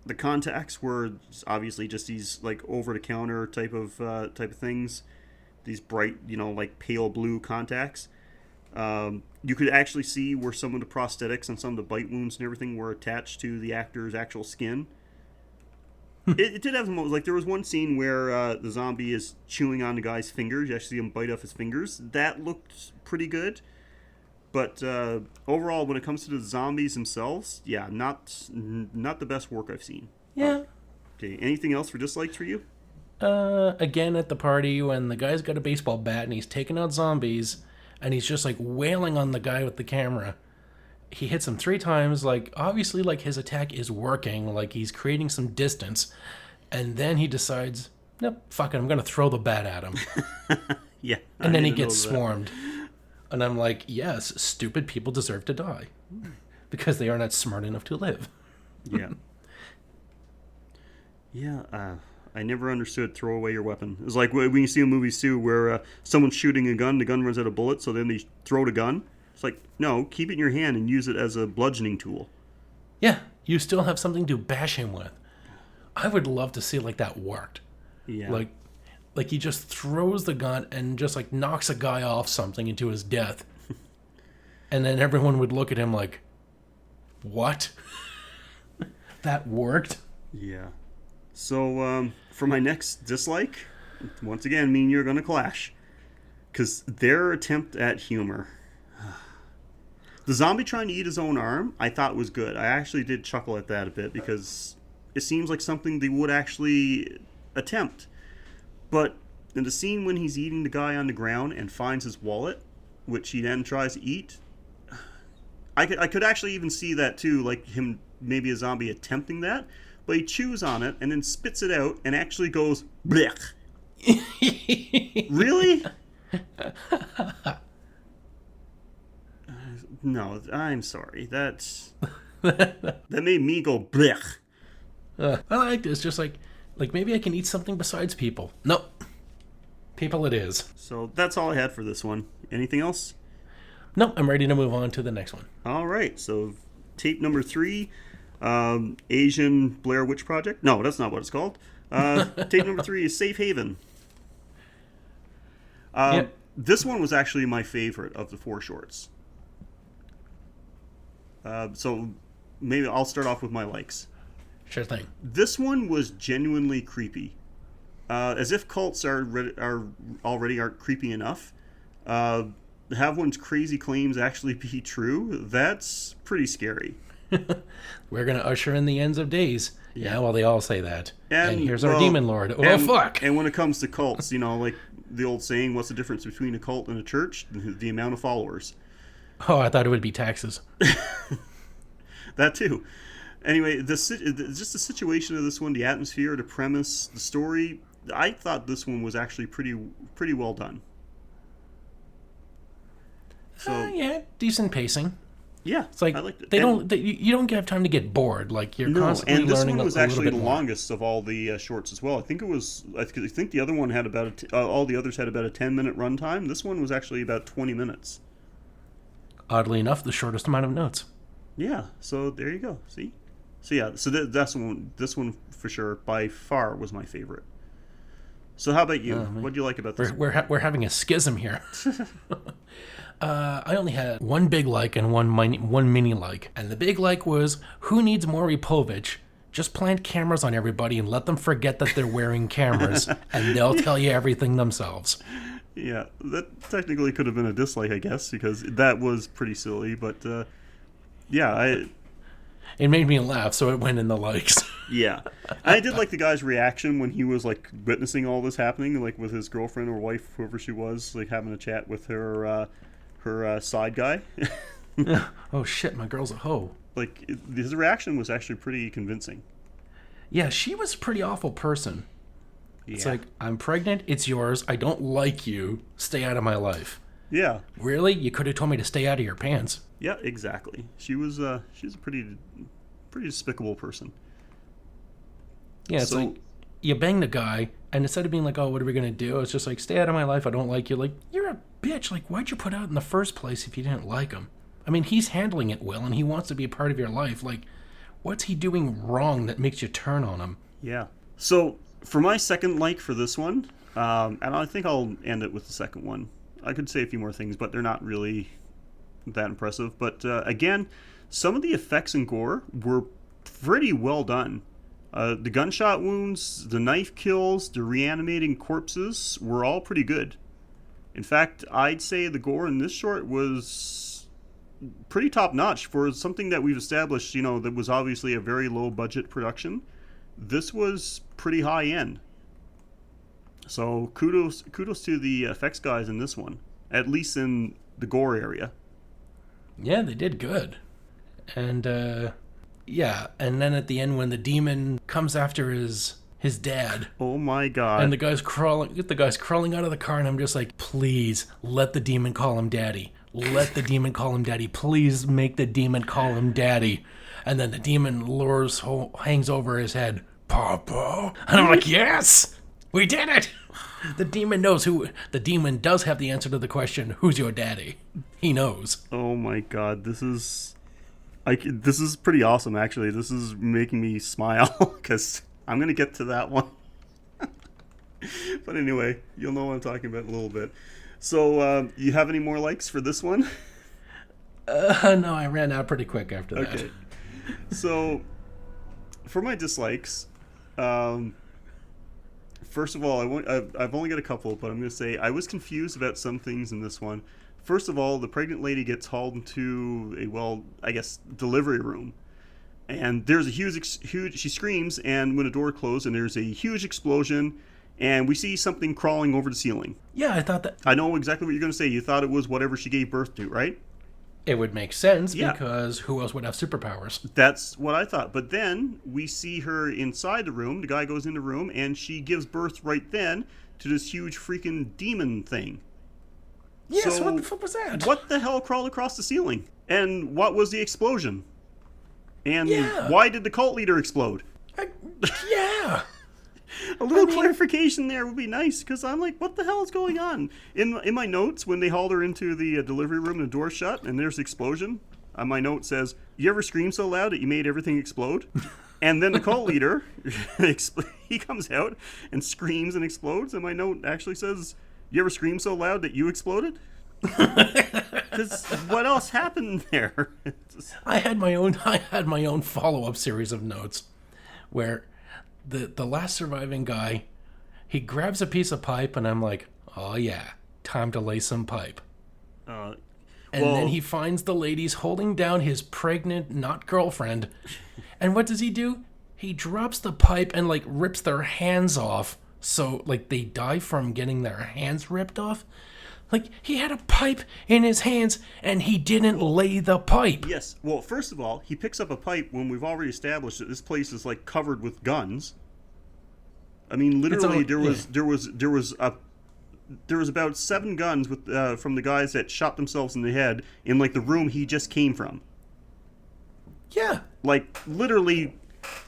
The contacts were obviously just these like over-the-counter type of things. These bright, like pale blue contacts. You could actually see where some of the prosthetics and some of the bite wounds and everything were attached to the actor's actual skin. It did have some, like there was one scene where the zombie is chewing on the guy's fingers. You actually see him bite off his fingers. That looked pretty good. But overall, when it comes to the zombies themselves, yeah, not the best work I've seen. Yeah, Okay, anything else for dislikes for you? Again at the party when the guy's got a baseball bat and he's taking out zombies and he's just like wailing on the guy with the camera. He hits him 3 times, like obviously like his attack is working, like he's creating some distance, and then he decides, nope, fuck it, I'm gonna throw the bat at him. Yeah. And then he gets swarmed. And I'm like, yes, stupid people deserve to die. Because they are not smart enough to live. Yeah. Yeah, I never understood throw away your weapon. It's like when you see in movies too where someone's shooting a gun, the gun runs out of bullets, so then they throw the gun. It's like, no, keep it in your hand and use it as a bludgeoning tool. Yeah, you still have something to bash him with. I would love to see like that worked. Yeah. Like he just throws the gun and just like knocks a guy off something into his death. And then everyone would look at him like, what? That worked? Yeah. So, for my next dislike, once again, me and you are going to clash. Because their attempt at humor. The zombie trying to eat his own arm, I thought was good. I actually did chuckle at that a bit because it seems like something they would actually attempt. But in the scene when he's eating the guy on the ground and finds his wallet, which he then tries to eat, I could actually even see that too, like him, maybe a zombie attempting that, but he chews on it and then spits it out and actually goes, blech. Really? No, I'm sorry. That made me go, blech. I like this. Just like maybe I can eat something besides people. Nope. People it is. So that's all I had for this one. Anything else? No, I'm ready to move on to the next one. All right. So tape number 3, Asian Blair Witch Project. No, that's not what it's called. Tape number 3 is Safe Haven. Yep. This one was actually my favorite of the 4 shorts. So maybe I'll start off with my likes. Sure thing. This one was genuinely creepy. As if cults are already aren't creepy enough. Have one's crazy claims actually be true, that's pretty scary. We're going to usher in the ends of days. Yeah, well, they all say that. And here's our well, demon lord. Oh, fuck. And when it comes to cults, like the old saying, what's the difference between a cult and a church? The amount of followers. Oh, I thought it would be taxes. That too. Anyway, just the situation of this one, the atmosphere, the premise, the story, I thought this one was actually pretty well done. So yeah, decent pacing. Yeah, it's like I liked it. You don't have time to get bored. Like you're constantly learning. And this one was actually the more. longest of all the shorts as well. I think the other one had about all the others had about a 10-minute runtime. This one was actually about 20 minutes. Oddly enough, the shortest amount of notes. Yeah, so there you go. See, so yeah, so that's one. This one for sure, by far, was my favorite. So how about you? What do you like about this? We're having a schism here. I only had one big like and one mini like. And the big like was, who needs Maury Povich? Just plant cameras on everybody and let them forget that they're wearing cameras, and they'll tell you everything themselves. Yeah, that technically could have been a dislike, I guess, because that was pretty silly. But yeah, it made me laugh, so it went in the likes. Yeah, I did like the guy's reaction when he was like witnessing all this happening, like with his girlfriend or wife, whoever she was, like having a chat with her side guy. Oh shit, my girl's a hoe. Like his reaction was actually pretty convincing. Yeah, she was a pretty awful person. Yeah. It's like, I'm pregnant, it's yours, I don't like you, stay out of my life. Yeah. Really? You could have told me to stay out of your pants. Yeah, exactly. She was a pretty despicable person. Yeah, it's like, you bang the guy, and instead of being like, oh, what are we going to do? It's just like, stay out of my life, I don't like you. Like, you're a bitch. Like, why'd you put out in the first place if you didn't like him? I mean, he's handling it well, and he wants to be a part of your life. Like, what's he doing wrong that makes you turn on him? Yeah. So, for my second like for this one, and I think I'll end it with the second one. I could say a few more things, but they're not really that impressive. But again, some of the effects and gore were pretty well done. The gunshot wounds, the knife kills, the reanimating corpses were all pretty good. In fact, I'd say the gore in this short was pretty top-notch for something that we've established, that was obviously a very low-budget production. this was pretty high end. So kudos to the effects guys in this one, at least in the gore area. Yeah, they did good. And yeah, and then at the end when the demon comes after his dad. Oh my god. And the guy's crawling out of the car, and I'm just like, please let the demon call him daddy. Let the demon call him daddy. Please make the demon call him daddy. And then the demon hangs over his head, Papa. And I'm like, yes, we did it. The demon knows who. The demon does have the answer to the question, who's your daddy? He knows. Oh my god, this is pretty awesome, actually. This is making me smile, because I'm going to get to that one. But anyway, you'll know what I'm talking about in a little bit. So, you have any more likes for this one? No, I ran out pretty quick after that. Okay. So, for my dislikes, first of all, I've only got a couple, but I'm going to say I was confused about some things in this one. First of all, the pregnant lady gets hauled into a, delivery room. And there's a huge, she screams, and when a door closes, and there's a huge explosion, and we see something crawling over the ceiling. Yeah, I thought that... I know exactly what you're going to say. You thought it was whatever she gave birth to, right? It would make sense, yeah, because who else would have superpowers? That's what I thought. But then we see her inside the room. The guy goes in the room, and she gives birth right then to this huge freaking demon thing. Yes, so what the fuck was that? What the hell crawled across the ceiling? And what was the explosion? And yeah, why did the cult leader explode? Yeah. A little clarification there would be nice, because I'm like, what the hell is going on? In my notes, when they hauled her into the delivery room and the door shut and there's an explosion, my note says, you ever scream so loud that you made everything explode? And then the cult leader, he comes out and screams and explodes, and my note actually says, you ever scream so loud that you exploded? Because what else happened there? I had my own follow-up series of notes where the last surviving guy, he grabs a piece of pipe, and I'm like, oh yeah, time to lay some pipe. And then he finds the ladies holding down his pregnant, not girlfriend. And what does he do? He drops the pipe and rips their hands off. So they die from getting their hands ripped off. He had a pipe in his hands, and he didn't lay the pipe. Yes. Well, first of all, he picks up a pipe when we've already established that this place is covered with guns. I mean, literally, there was about 7 guns from the guys that shot themselves in the head in the room he just came from. Yeah. Literally,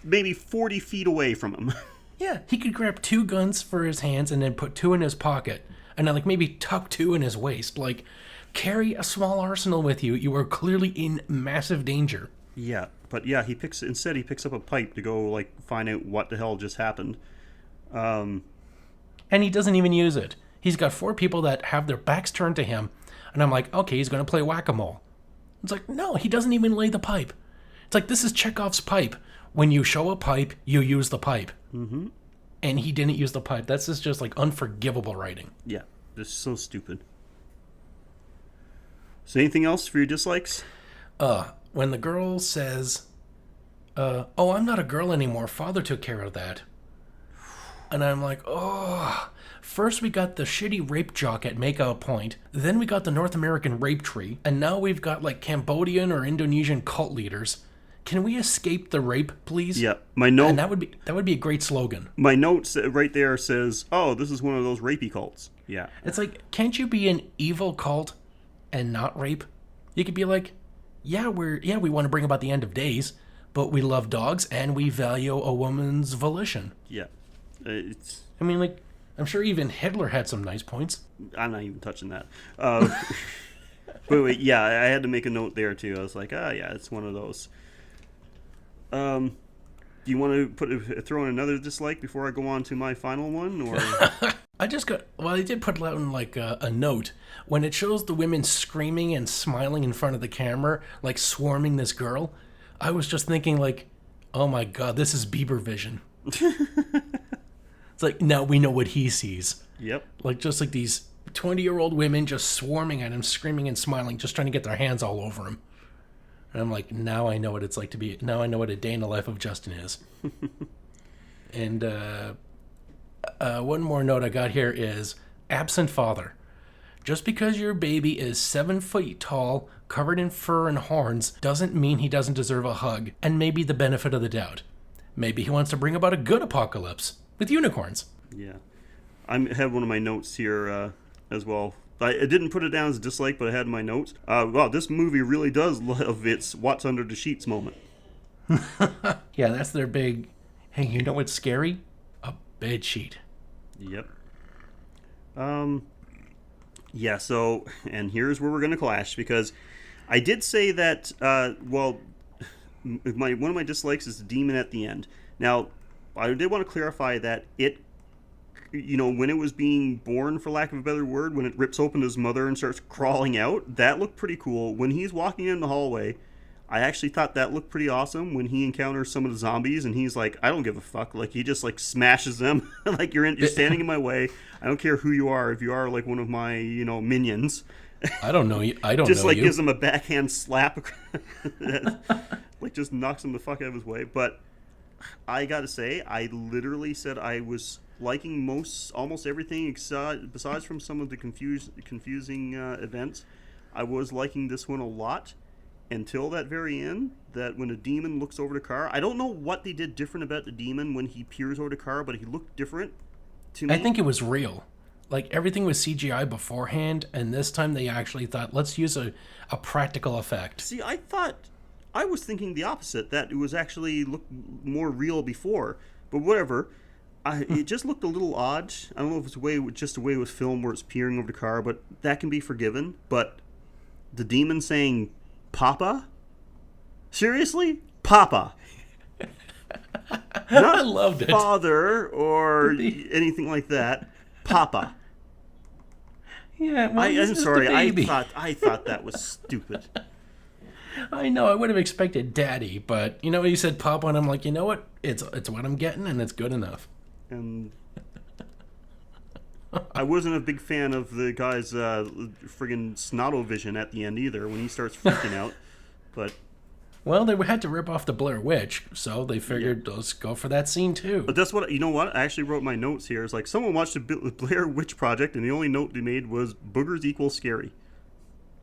maybe 40 feet away from him. Yeah, he could grab 2 guns for his hands and then put 2 in his pocket. And then maybe tuck 2 in his waist. Carry a small arsenal with you. You are clearly in massive danger. Yeah, but yeah, he picks up a pipe to go find out what the hell just happened. And he doesn't even use it. He's got 4 people that have their backs turned to him. And I'm like, okay, he's going to play whack-a-mole. It's no, he doesn't even lay the pipe. It's this is Chekhov's pipe. When you show a pipe, you use the pipe. Mm-hmm. And he didn't use the pipe. That's just unforgivable writing. Yeah, this is so stupid. So anything else for your dislikes? When the girl says, oh, I'm not a girl anymore. Father took care of that. And I'm like, oh. First we got the shitty rape jock at Makeout Point. Then we got the North American rape tree. And now we've got Cambodian or Indonesian cult leaders. Can we escape the rape, please? Yeah, my note. And that would be a great slogan. My note right there says, "Oh, this is one of those rapey cults." Yeah, it's can't you be an evil cult and not rape? You could be we want to bring about the end of days, but we love dogs and we value a woman's volition. Yeah, I'm sure even Hitler had some nice points. I'm not even touching that. But wait, yeah, I had to make a note there too. I was like, yeah, it's one of those. Do you want to throw in another dislike before I go on to my final one, or? I did put out a note when it shows the women screaming and smiling in front of the camera, swarming this girl. I was just thinking oh my god, this is Bieber vision. It's now we know what he sees. Yep. Just these 20-year-old women just swarming at him, screaming and smiling, just trying to get their hands all over him. And I'm now I know what it's like to be. Now I know what a day in the life of Justin is. And one more note I got here is absent father. Just because your baby is 7 feet tall, covered in fur and horns, doesn't mean he doesn't deserve a hug and maybe the benefit of the doubt. Maybe he wants to bring about a good apocalypse with unicorns. Yeah. I had one of my notes here as well. I didn't put it down as a dislike, but I had in my notes. Wow, this movie really does love its what's under the sheets moment. Yeah, that's their big, hey, you know what's scary? A bed sheet. Yep. Yeah, so, and here's where we're going to clash, because I did say that, one of my dislikes is the demon at the end. Now, I did want to clarify that it, when it was being born, for lack of a better word, when it rips open his mother and starts crawling out, that looked pretty cool. When he's walking in the hallway, I actually thought that looked pretty awesome when he encounters some of the zombies and he's like, I don't give a fuck. Like, he just, like, smashes them. Like, you're standing in my way. I don't care who you are. If you are, like, one of my, minions. I don't know you. I don't just, know like, you. gives him a backhand slap. Like, just knocks him the fuck out of his way. But I gotta say, I literally said I was liking almost everything besides from some of the confusing events. I was liking this one a lot. Until that very end, that when a demon looks over the car, I don't know what they did different about the demon when he peers over the car, but he looked different to me. I think it was real. Like, everything was CGI beforehand, and this time they actually thought, let's use a practical effect. See, I was thinking the opposite, that it was actually looked more real before, but whatever. It just looked a little odd. I don't know if it's just the way it was filmed where it's peering over the car, but that can be forgiven. But the demon saying, Papa? Seriously? Papa. Not I loved it. Father or anything like that. Papa. Yeah, well, I'm sorry. I thought that was stupid. I know. I would have expected Daddy, but he said Papa, and I'm like, you know what? It's what I'm getting, and it's good enough. And I wasn't a big fan of the guy's friggin' snotto-vision at the end either when he starts freaking out. But well, they had to rip off the Blair Witch, so they figured let's go for that scene too. But that's what I actually wrote my notes here. It's like someone watched the Blair Witch Project, and the only note they made was boogers equal scary.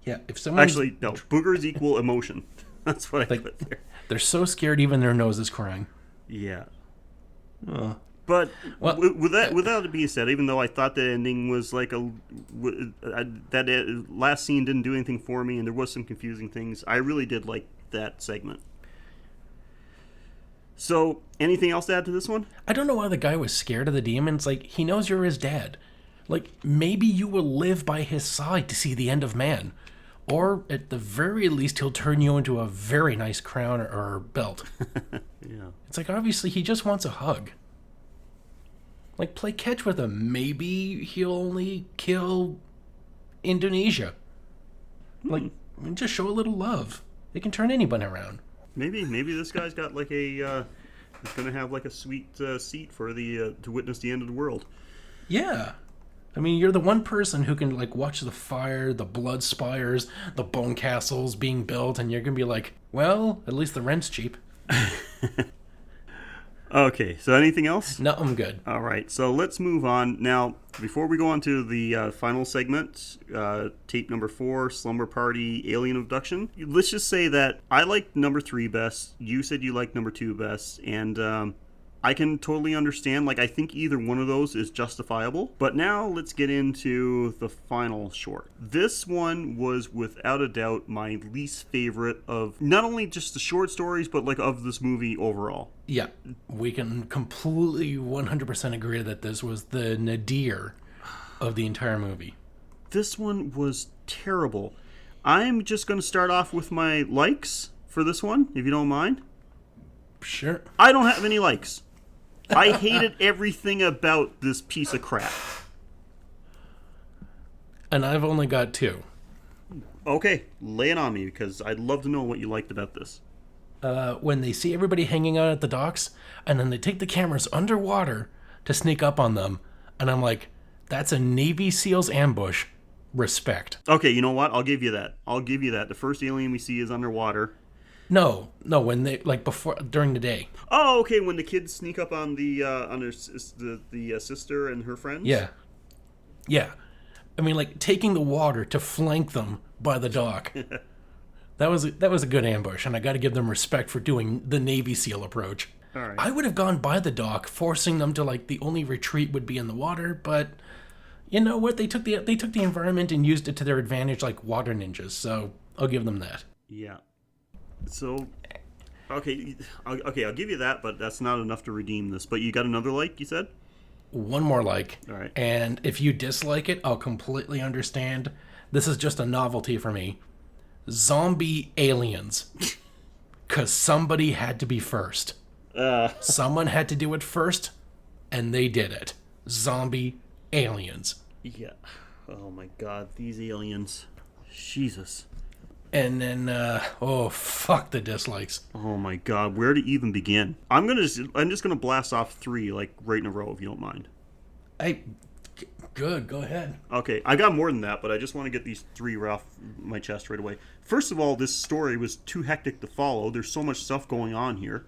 Yeah, if someone boogers equal emotion. That's what I put there. They're so scared, even their nose is crying. Yeah. But with that being said, even though I thought the ending was like that last scene didn't do anything for me, and there was some confusing things, I really did like that segment. So, anything else to add to this one? I don't know why the guy was scared of the demons. Like, he knows you're his dad. Like, maybe you will live by his side to see the end of man. Or, at the very least, he'll turn you into a very nice crown or belt. Yeah. It's like, obviously, he just wants a hug. Like, play catch with him. Maybe he'll only kill Indonesia. Like, just show a little love. It can turn anyone around. Maybe this guy's got like he's gonna have like a sweet seat for to witness the end of the world. Yeah. I mean, you're the one person who can like watch the fire, the blood spires, the bone castles being built, and you're gonna be like, well, at least the rent's cheap. Okay, so anything else? No, I'm good. All right, so let's move on. Now, before we go on to the final segment, tape number 4, Slumber Party Alien Abduction, let's just say that I liked number 3 best, you said you liked number 2 best, and I can totally understand, like, I think either one of those is justifiable. But now let's get into the final short. This one was without a doubt my least favorite of not only just the short stories, but like of this movie overall. Yeah, we can completely 100% agree that this was the nadir of the entire movie. This one was terrible. I'm just going to start off with my likes for this one, if you don't mind. Sure. I don't have any likes. I hated everything about this piece of crap. And I've only got 2. Okay, lay it on me, because I'd love to know what you liked about this. When they see everybody hanging out at the docks, and then they take the cameras underwater to sneak up on them, and I'm like, that's a Navy SEALs ambush. Respect. Okay, you know what? I'll give you that. The first alien we see is underwater. when they like before during the day. Oh, okay. When the kids sneak up on the sister and her friends. Yeah. I mean, like taking the water to flank them by the dock. That was a good ambush, and I got to give them respect for doing the Navy SEAL approach. All right. I would have gone by the dock, forcing them to like the only retreat would be in the water, but you know what? They took the environment and used it to their advantage, like water ninjas. So I'll give them that. Yeah. So, okay, I'll give you that, but that's not enough to redeem this. But you got another like, you said? One more like. All right. And if you dislike it, I'll completely understand. This is just a novelty for me. Zombie aliens. Because somebody had to be first. Someone had to do it first, and they did it. Zombie aliens. Yeah. Oh my God, these aliens. Jesus. And then, fuck the dislikes. Oh my God, where to even begin? I'm just gonna blast off 3 like right in a row if you don't mind. Good, go ahead. Okay, I got more than that, but I just want to get these 3 right off my chest right away. First of all, this story was too hectic to follow. There's so much stuff going on here.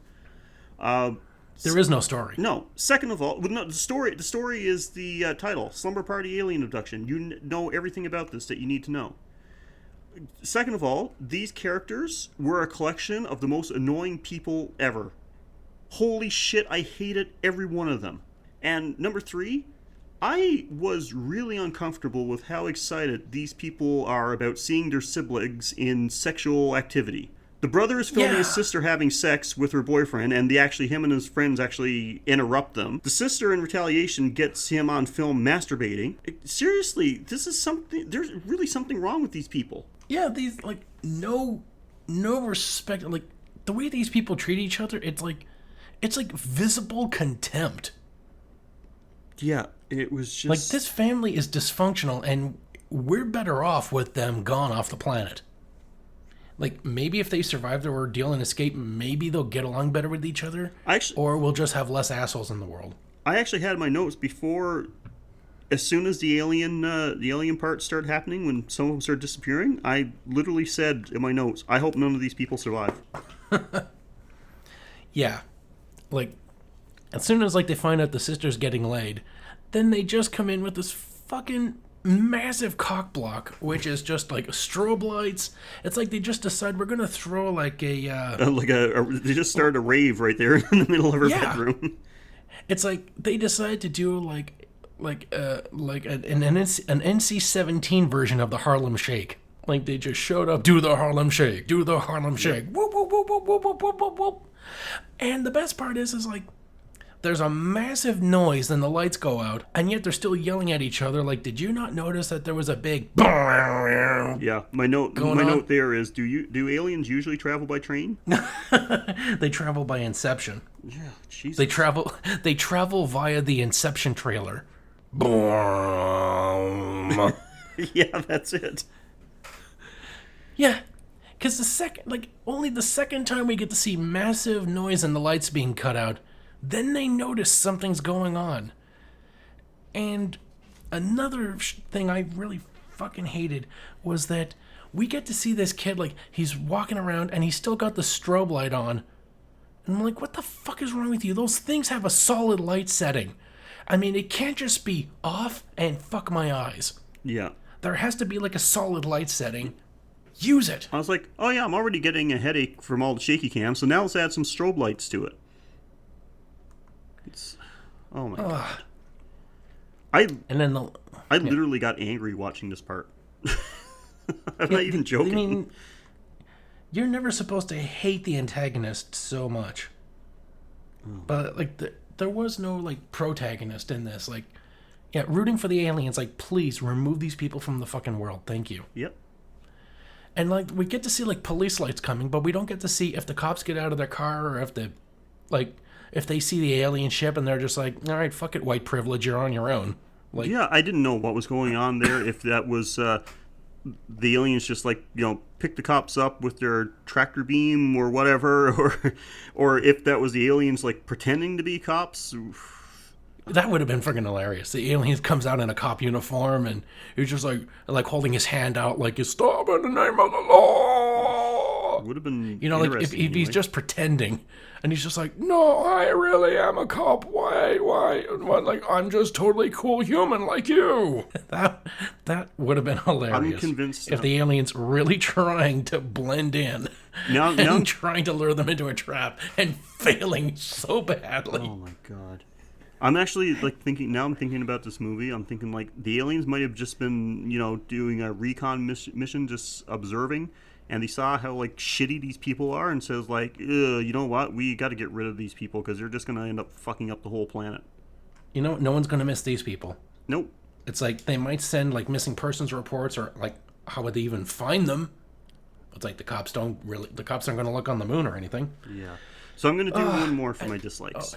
There is no story. No. Second of all, no, the story is the title, Slumber Party Alien Abduction. You know everything about this that you need to know. Second of all, these characters were a collection of the most annoying people ever. Holy shit, I hated every one of them. And number 3, I was really uncomfortable with how excited these people are about seeing their siblings in sexual activity. The brother is filming his sister having sex with her boyfriend, and him and his friends actually interrupt them. The sister, in retaliation, gets him on film masturbating. Seriously, there's really something wrong with these people. Yeah, these, like, no respect. Like, the way these people treat each other, it's like visible contempt. Yeah, it was just... Like, this family is dysfunctional, and we're better off with them gone off the planet. Like, maybe if they survive their ordeal and escape, maybe they'll get along better with each other. Or we'll just have less assholes in the world. I actually had my notes before... As soon as the alien part started happening, when some of them started disappearing, I literally said in my notes, I hope none of these people survive. Yeah. Like, as soon as, like, they find out the sister's getting laid, then they just come in with this fucking massive cock block, which is just, like, strobe lights. It's like they just decide we're going to throw, like, they just started a rave right there in the middle of her bedroom. It's like they decide to do, an NC-17 version of the Harlem Shake. Like, they just showed up, do the Harlem Shake, do the Harlem Shake, whoop, whoop, whoop, whoop, whoop, whoop, whoop, whoop. And the best part is like, there's a massive noise and the lights go out, and yet they're still yelling at each other. Like, did you not notice that there was a big... Yeah, my note there is, do aliens usually travel by train? They travel by Inception. Yeah, Jesus. They travel via the Inception trailer. Yeah, that's it. Yeah, because only the second time we get to see massive noise and the lights being cut out, then they notice something's going on. And another thing I really fucking hated was that we get to see this kid, like, he's walking around and he's still got the strobe light on. And I'm like, what the fuck is wrong with you? Those things have a solid light setting. I mean, it can't just be off and fuck my eyes. Yeah. There has to be, like, a solid light setting. Use it. I was like, oh yeah, I'm already getting a headache from all the shaky cam, so now let's add some strobe lights to it. Oh my God. I literally got angry watching this part. I'm not even joking. I mean, you're never supposed to hate the antagonist so much. But, like, there was no, like, protagonist in this. Like, yeah, rooting for the aliens, like, please remove these people from the fucking world. Thank you. Yep. And, like, we get to see, like, police lights coming, but we don't get to see if the cops get out of their car or if if they see the alien ship and they're just like, all right, fuck it, white privilege, you're on your own. Like, yeah, I didn't know what was going on there, if that was the aliens just, like, pick the cops up with their tractor beam or whatever, or if that was the aliens, like, pretending to be cops. That would have been freaking hilarious. The alien comes out in a cop uniform and he's just like holding his hand out like, you stop in the name of the law. Would have been You know, like if interesting he's anyway. just pretending, and he's just like, no, I really am a cop. Why? What? Like, I'm just totally cool human like you. That would have been hilarious. I'm convinced if the alien's really trying to blend in now and trying to lure them into a trap and failing so badly. Oh my god. I'm actually like thinking now. I'm thinking about this movie. I'm thinking like the aliens might have just been, doing a recon mission, just observing, and they saw how like shitty these people are, and says like, you know what? We got to get rid of these people because they're just gonna end up fucking up the whole planet. You know, no one's gonna miss these people. Nope. It's like they might send like missing persons reports, or like how would they even find them? It's like the cops aren't going to look on the moon or anything. Yeah. So I'm gonna do one more for my dislikes.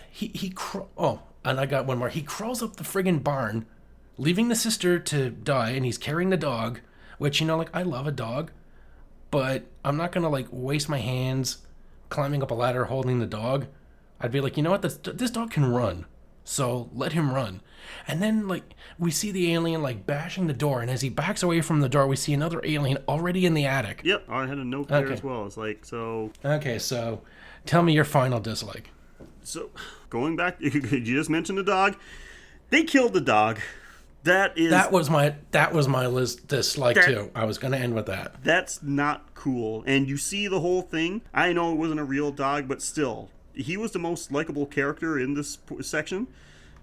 And I got one more. He crawls up the friggin' barn, leaving the sister to die, and he's carrying the dog, which, like, I love a dog, but I'm not gonna like waste my hands climbing up a ladder holding the dog. I'd be like, you know what, this dog can run, so let him run. And then like we see the alien like bashing the door, and as he backs away from the door, we see another alien already in the attic. Yep, I had a note there as well. It's like, so Okay, so tell me your final dislike. So, going back, you just mentioned the dog. They killed the dog. That was my list dislike too. I was going to end with that. That's not cool. And you see the whole thing. I know it wasn't a real dog, but still, he was the most likable character in this section,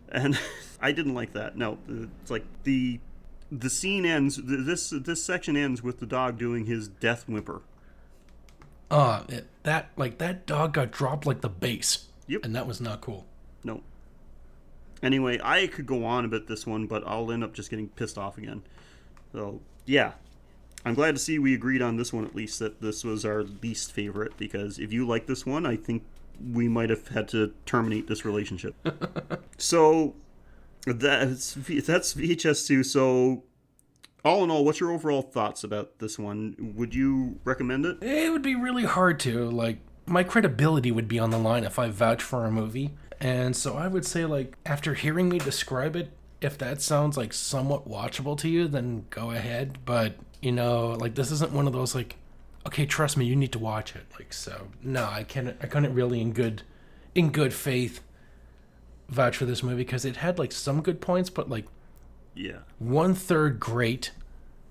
and I didn't like that. No, it's like the scene ends. This section ends with the dog doing his death whimper. That dog got dropped like the base. Yep. And that was not cool. No. Anyway, I could go on about this one, but I'll end up just getting pissed off again. So, yeah. I'm glad to see we agreed on this one at least, that this was our least favorite, because if you like this one, I think we might have had to terminate this relationship. So, that's VHS2. So, all in all, what's your overall thoughts about this one? Would you recommend it? It would be really hard to, like, my credibility would be on the line if I vouch for a movie. And so I would say, like, after hearing me describe it, if that sounds like somewhat watchable to you, then go ahead. But, like, this isn't one of those, like, okay, trust me, you need to watch it. Like, so no, I couldn't really in good faith vouch for this movie, because it had like some good points, but like, yeah, 1/3 great,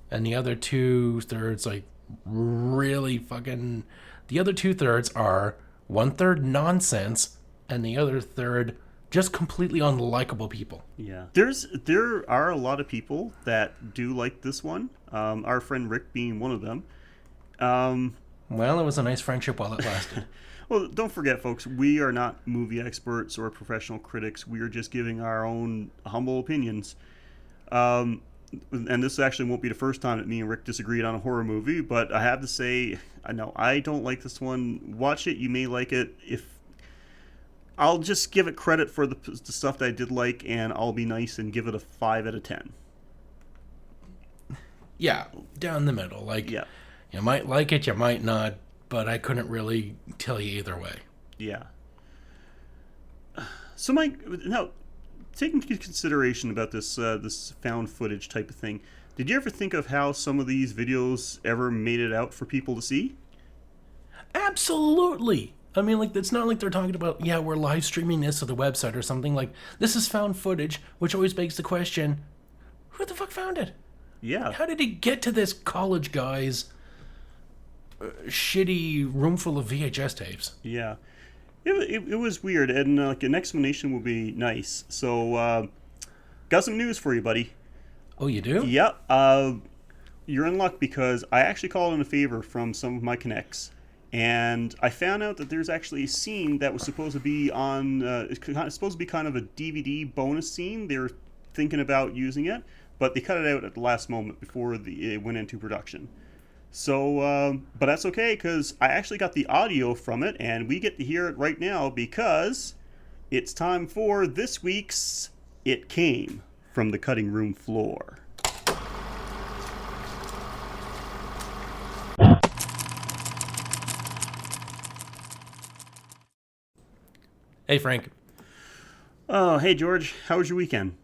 and the other 2/3 like really fucking. The other 2/3 are 1/3 nonsense, and the other third just completely unlikable people. Yeah, there are a lot of people that do like this one. Our friend Rick being one of them. Well, it was a nice friendship while it lasted. Well, don't forget, folks, we are not movie experts or professional critics. We are just giving our own humble opinions. And this actually won't be the first time that me and Rick disagreed on a horror movie, but I have to say, I know I don't like this one. Watch it, you may like it. I'll just give it credit for the stuff that I did like, and I'll be nice and give it a 5 out of 10. Yeah, down the middle. Like, yeah. You might like it, you might not, but I couldn't really tell you either way. Yeah. So, Mike, now, taking into consideration about this found footage type of thing, did you ever think of how some of these videos ever made it out for people to see? Absolutely. I mean, like, it's not like they're talking about, yeah, we're live streaming this to the website or something. Like, this is found footage, which always begs the question, who the fuck found it? Yeah. How did he get to this college guy's shitty room full of VHS tapes? Yeah. It was weird, and like an explanation would be nice. So, got some news for you, buddy. Oh, you do? Yep. You're in luck, because I actually called in a favor from some of my connects, and I found out that there's actually a scene that was supposed to be on. It's supposed to be kind of a DVD bonus scene. They were thinking about using it, but they cut it out at the last moment before it went into production. So, but that's okay, because I actually got the audio from it, and we get to hear it right now, because it's time for this week's It Came from the Cutting Room Floor. Hey, Frank. Oh, hey, George. How was your weekend?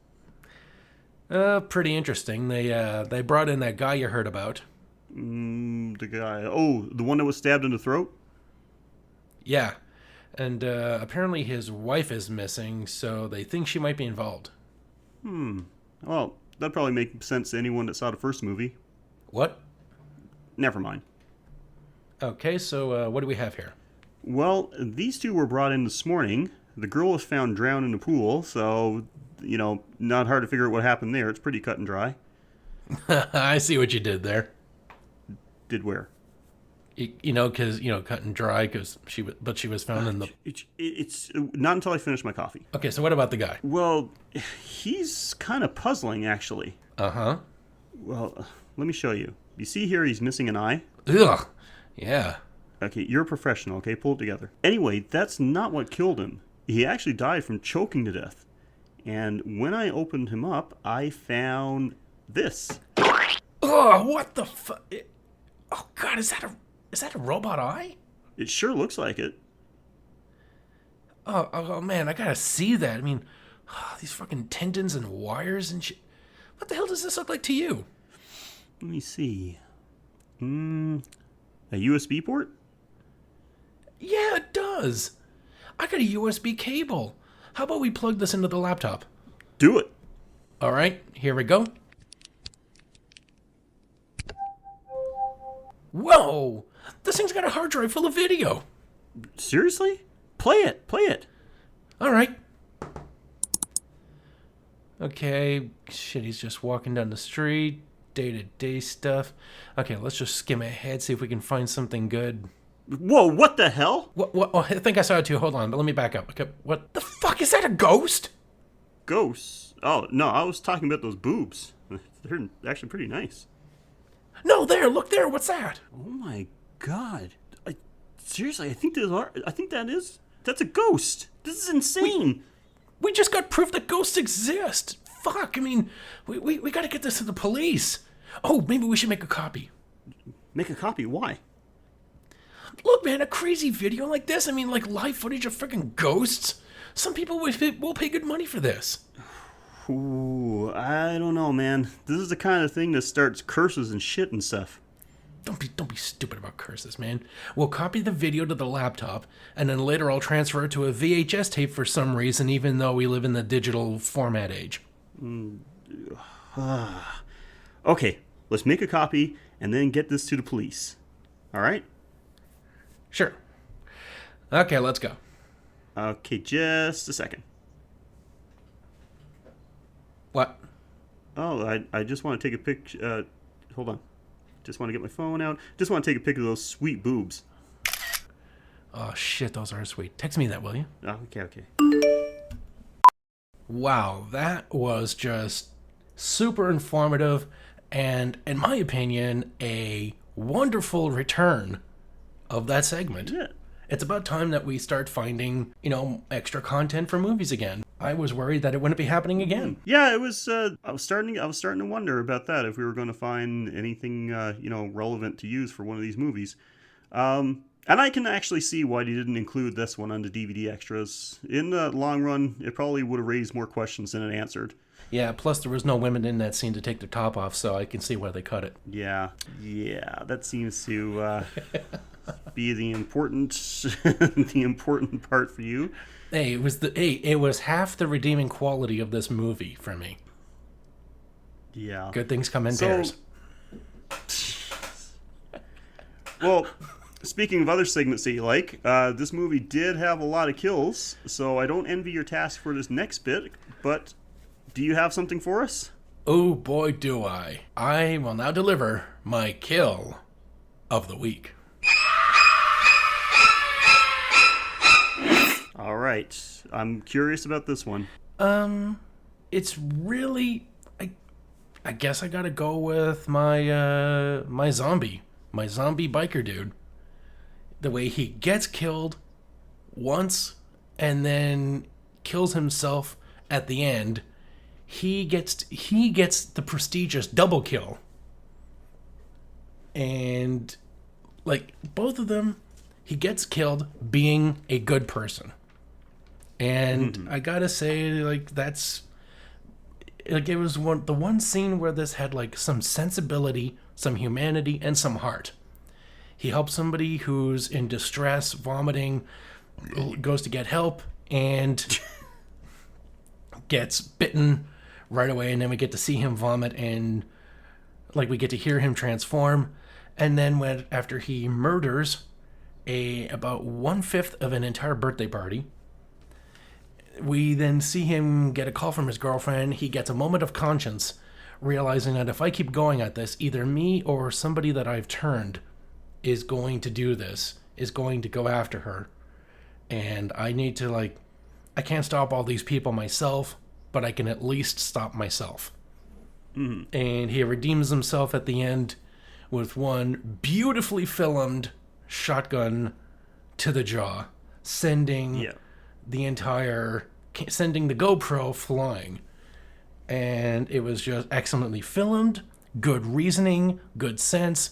Pretty interesting. They brought in that guy you heard about. The guy. Oh, the one that was stabbed in the throat? Yeah. And apparently his wife is missing, so they think she might be involved. Well, that'd probably make sense to anyone that saw the first movie. What? Never mind. Okay, so what do we have here? Well, these two were brought in this morning. The girl was found drowned in the pool, so, not hard to figure out what happened there. It's pretty cut and dry. I see what you did there. Did where? Because, cut and dry, because she was found in the... It's not until I finish my coffee. Okay, so what about the guy? Well, he's kind of puzzling, actually. Uh-huh. Well, let me show you. You see here he's missing an eye? Ugh. Yeah. Okay, you're a professional, okay? Pull it together. Anyway, that's not what killed him. He actually died from choking to death. And when I opened him up, I found this. Oh, what the fuck? Oh, God, is that a robot eye? It sure looks like it. Oh, man, I gotta see that. I mean, these fucking tendons and wires and shit. What the hell does this look like to you? Let me see. A USB port? Yeah, it does. I got a USB cable. How about we plug this into the laptop? Do it. All right, here we go. Whoa! This thing's got a hard drive full of video. Seriously? Play it. All right. Okay, shit, he's just walking down the street. Day-to-day stuff. Okay, let's just skim ahead, see if we can find something good. Whoa, what the hell? What? Oh, I think I saw it too. Hold on, but let me back up. Okay, what the fuck? Is that a ghost? Ghosts? Oh, no, I was talking about those boobs. They're actually pretty nice. No, there, look there. What's that? Oh my god. Seriously, I think that's a ghost. This is insane. We just got proof that ghosts exist. Fuck, I mean, we gotta get this to the police. Oh, maybe we should make a copy. Make a copy? Why? Look, man, a crazy video like this, I mean, like live footage of freaking ghosts. Some people will pay good money for this. Ooh, I don't know, man. This is the kind of thing that starts curses and shit and stuff. Don't be stupid about curses, man. We'll copy the video to the laptop, and then later I'll transfer it to a VHS tape for some reason, even though we live in the digital format age. Okay, let's make a copy and then get this to the police. All right? Sure. Okay, let's go. Okay, just a second. What? Oh, I just want to take a picture. Hold on. Just want to get my phone out. Just want to take a pic of those sweet boobs. Oh, shit, those are sweet. Text me that, will you? Oh, okay. Wow, that was just super informative and, in my opinion, a wonderful return of that segment. Yeah. It's about time that we start finding, extra content for movies again. I was worried that it wouldn't be happening again. Yeah, it was. I was starting to wonder about that, if we were going to find anything, relevant to use for one of these movies. And I can actually see why they didn't include this one on the DVD extras. In the long run, it probably would have raised more questions than it answered. Yeah, plus there was no women in that scene to take their top off, so I can see why they cut it. Yeah, that seems to be the important the important part for you. Hey, it was half the redeeming quality of this movie for me. Yeah. Good things come in pairs. Well, speaking of other segments that you like, this movie did have a lot of kills, so I don't envy your task for this next bit, but do you have something for us? Oh boy, do I. I will now deliver my kill of the week. All right. I'm curious about this one. It's really, I guess I gotta go with my my zombie biker dude. The way he gets killed once and then kills himself at the end, he gets the prestigious double kill. And like both of them, he gets killed being a good person. And I gotta say, like, that's like, it was the one scene where this had like some sensibility, some humanity, and some heart. He helps somebody who's in distress, vomiting, goes to get help, and gets bitten right away. And then we get to see him vomit, and like we get to hear him transform. And then after he murders about 1/5 of an entire birthday party, we then see him get a call from his girlfriend. He gets a moment of conscience, realizing that if I keep going at this, either me or somebody that I've turned is going to do this, is going to go after her. And I need to, I can't stop all these people myself, but I can at least stop myself. Mm-hmm. And he redeems himself at the end with one beautifully filmed shotgun to the jaw, sending the GoPro flying. And it was just excellently filmed, good reasoning, good sense.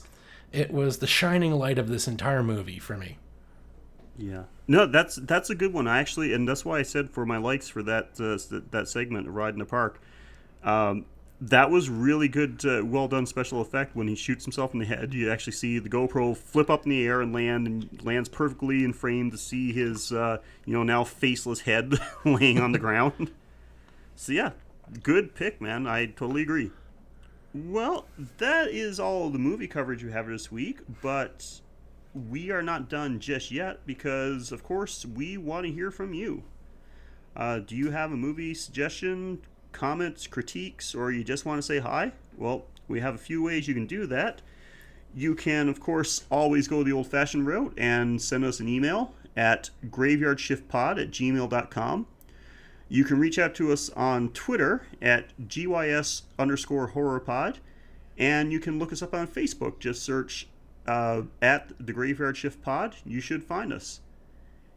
It was the shining light of this entire movie for me. Yeah. No, that's a good one, actually, and that's why I said for my likes for that segment, Ride in the Park, that was really good, well done special effect. When he shoots himself in the head, you actually see the GoPro flip up in the air and lands perfectly in frame to see his, now faceless head laying on the ground. So yeah, good pick, man. I totally agree. Well, that is all the movie coverage we have this week, but we are not done just yet because, of course, we want to hear from you. Do you have a movie suggestion, comments, critiques, or you just want to say hi? Well, we have a few ways you can do that. You can, of course, always go the old-fashioned route and send us an email at graveyardshiftpod@gmail.com. You can reach out to us on Twitter at GYS_horrorpod, and you can look us up on Facebook. Just search at the Graveyard Shift Pod. You should find us.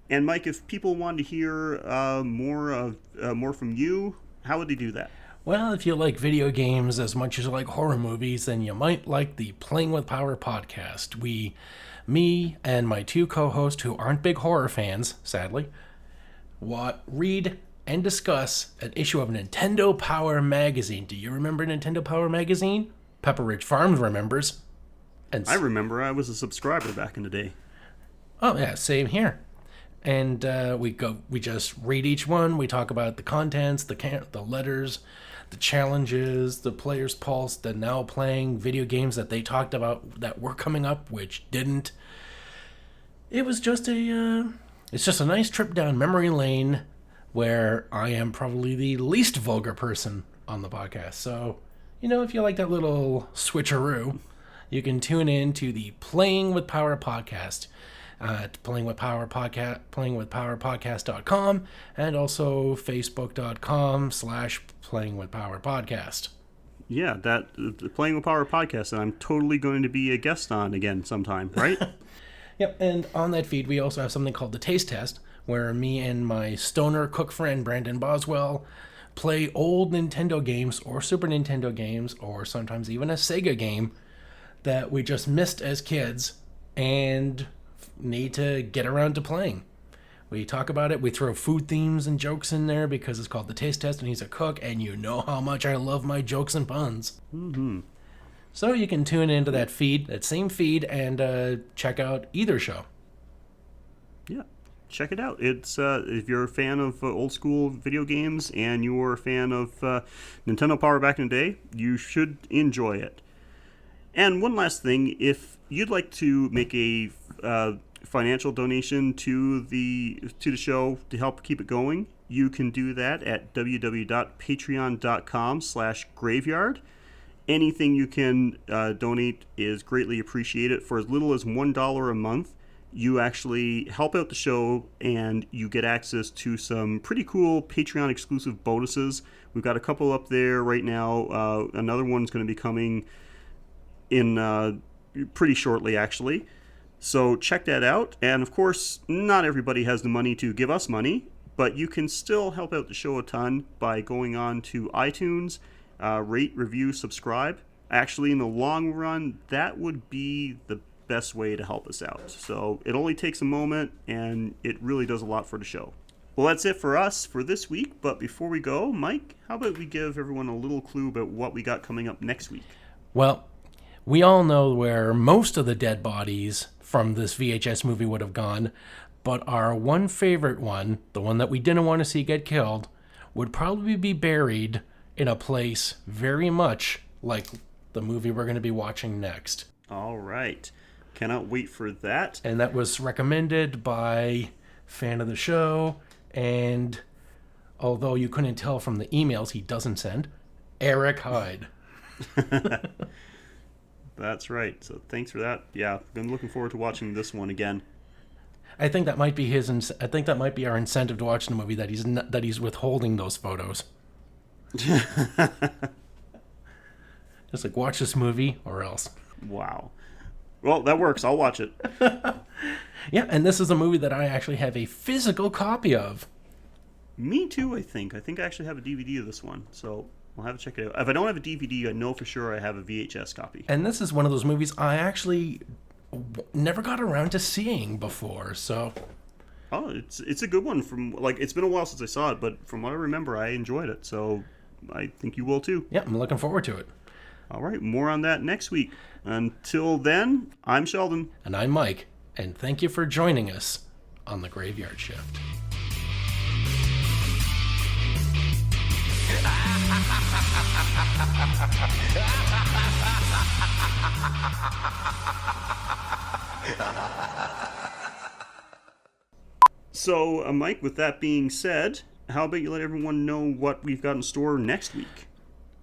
And Mike, if people want to hear more from you, how would they do that? Well, if you like video games as much as you like horror movies, then you might like the Playing with Power podcast. Me and my two co-hosts who aren't big horror fans, sadly, read and discuss an issue of Nintendo Power magazine. Do you remember Nintendo Power magazine? Pepper Ridge Farms remembers. I remember. I was a subscriber back in the day. Oh yeah, same here. And we just read each one. We talk about the contents, the letters, the challenges, the players' pulse, the now playing video games that they talked about that were coming up, which didn't. It was just it's just a nice trip down memory lane, where I am probably the least vulgar person on the podcast. So, if you like that little switcheroo, you can tune in to the Playing with Power podcast at playingwithpowerpodcast.com and also facebook.com/playingwithpowerpodcast. Yeah, the Playing with Power podcast, and I'm totally going to be a guest on again sometime, right? Yep, and on that feed, we also have something called the Taste Test, where me and my stoner cook friend Brandon Boswell play old Nintendo games or Super Nintendo games or sometimes even a Sega game that we just missed as kids and need to get around to playing. We talk about it. We throw food themes and jokes in there because it's called the Taste Test and he's a cook, and you know how much I love my jokes and puns. Mm-hmm. So you can tune into that same feed, and check out either show. Yeah, check it out. It's if you're a fan of old school video games and you're a fan of Nintendo Power back in the day, you should enjoy it. And one last thing, if you'd like to make a financial donation to the show to help keep it going, you can do that at www.patreon.com/graveyard. Anything you can donate is greatly appreciated. For as little as $1 a month, you actually help out the show and you get access to some pretty cool Patreon exclusive bonuses. We've got a couple up there right now. Another one's going to be coming in pretty shortly, actually. So check that out. And of course, not everybody has the money to give us money, but you can still help out the show a ton by going on to iTunes, rate, review, subscribe. Actually, in the long run, that would be the best way to help us out. So it only takes a moment, and it really does a lot for the show. Well, that's it for us for this week. But before we go, Mike, how about we give everyone a little clue about what we got coming up next week? Well, we all know where most of the dead bodies from this VHS movie would have gone. But our one favorite one, the one that we didn't want to see get killed, would probably be buried in a place very much like the movie we're going to be watching next. All right. Cannot wait for that. And that was recommended by fan of the show, and although you couldn't tell from the emails he doesn't send, Eric Hyde. That's right. So thanks for that. Yeah, I'm looking forward to watching this one again. I think that might be I think that might be our incentive to watch the movie, that he's withholding those photos. Just like, watch this movie or else. Wow. Well, that works. I'll watch it. Yeah, and this is a movie that I actually have a physical copy of. Me too, I think. I think I actually have a DVD of this one, so I'll have to check it out. If I don't have a DVD, I know for sure I have a VHS copy. And this is one of those movies I actually never got around to seeing before, so... Oh, it's a good one. It's been a while since I saw it, but from what I remember, I enjoyed it, so I think you will too. Yeah, I'm looking forward to it. All right, more on that next week. Until then, I'm Sheldon. And I'm Mike, and thank you for joining us on The Graveyard Shift. So, Mike, with that being said, how about you let everyone know what we've got in store next week?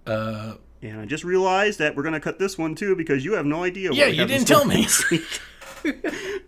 And I just realized that we're going to cut this one too because you have no idea what you didn't tell me.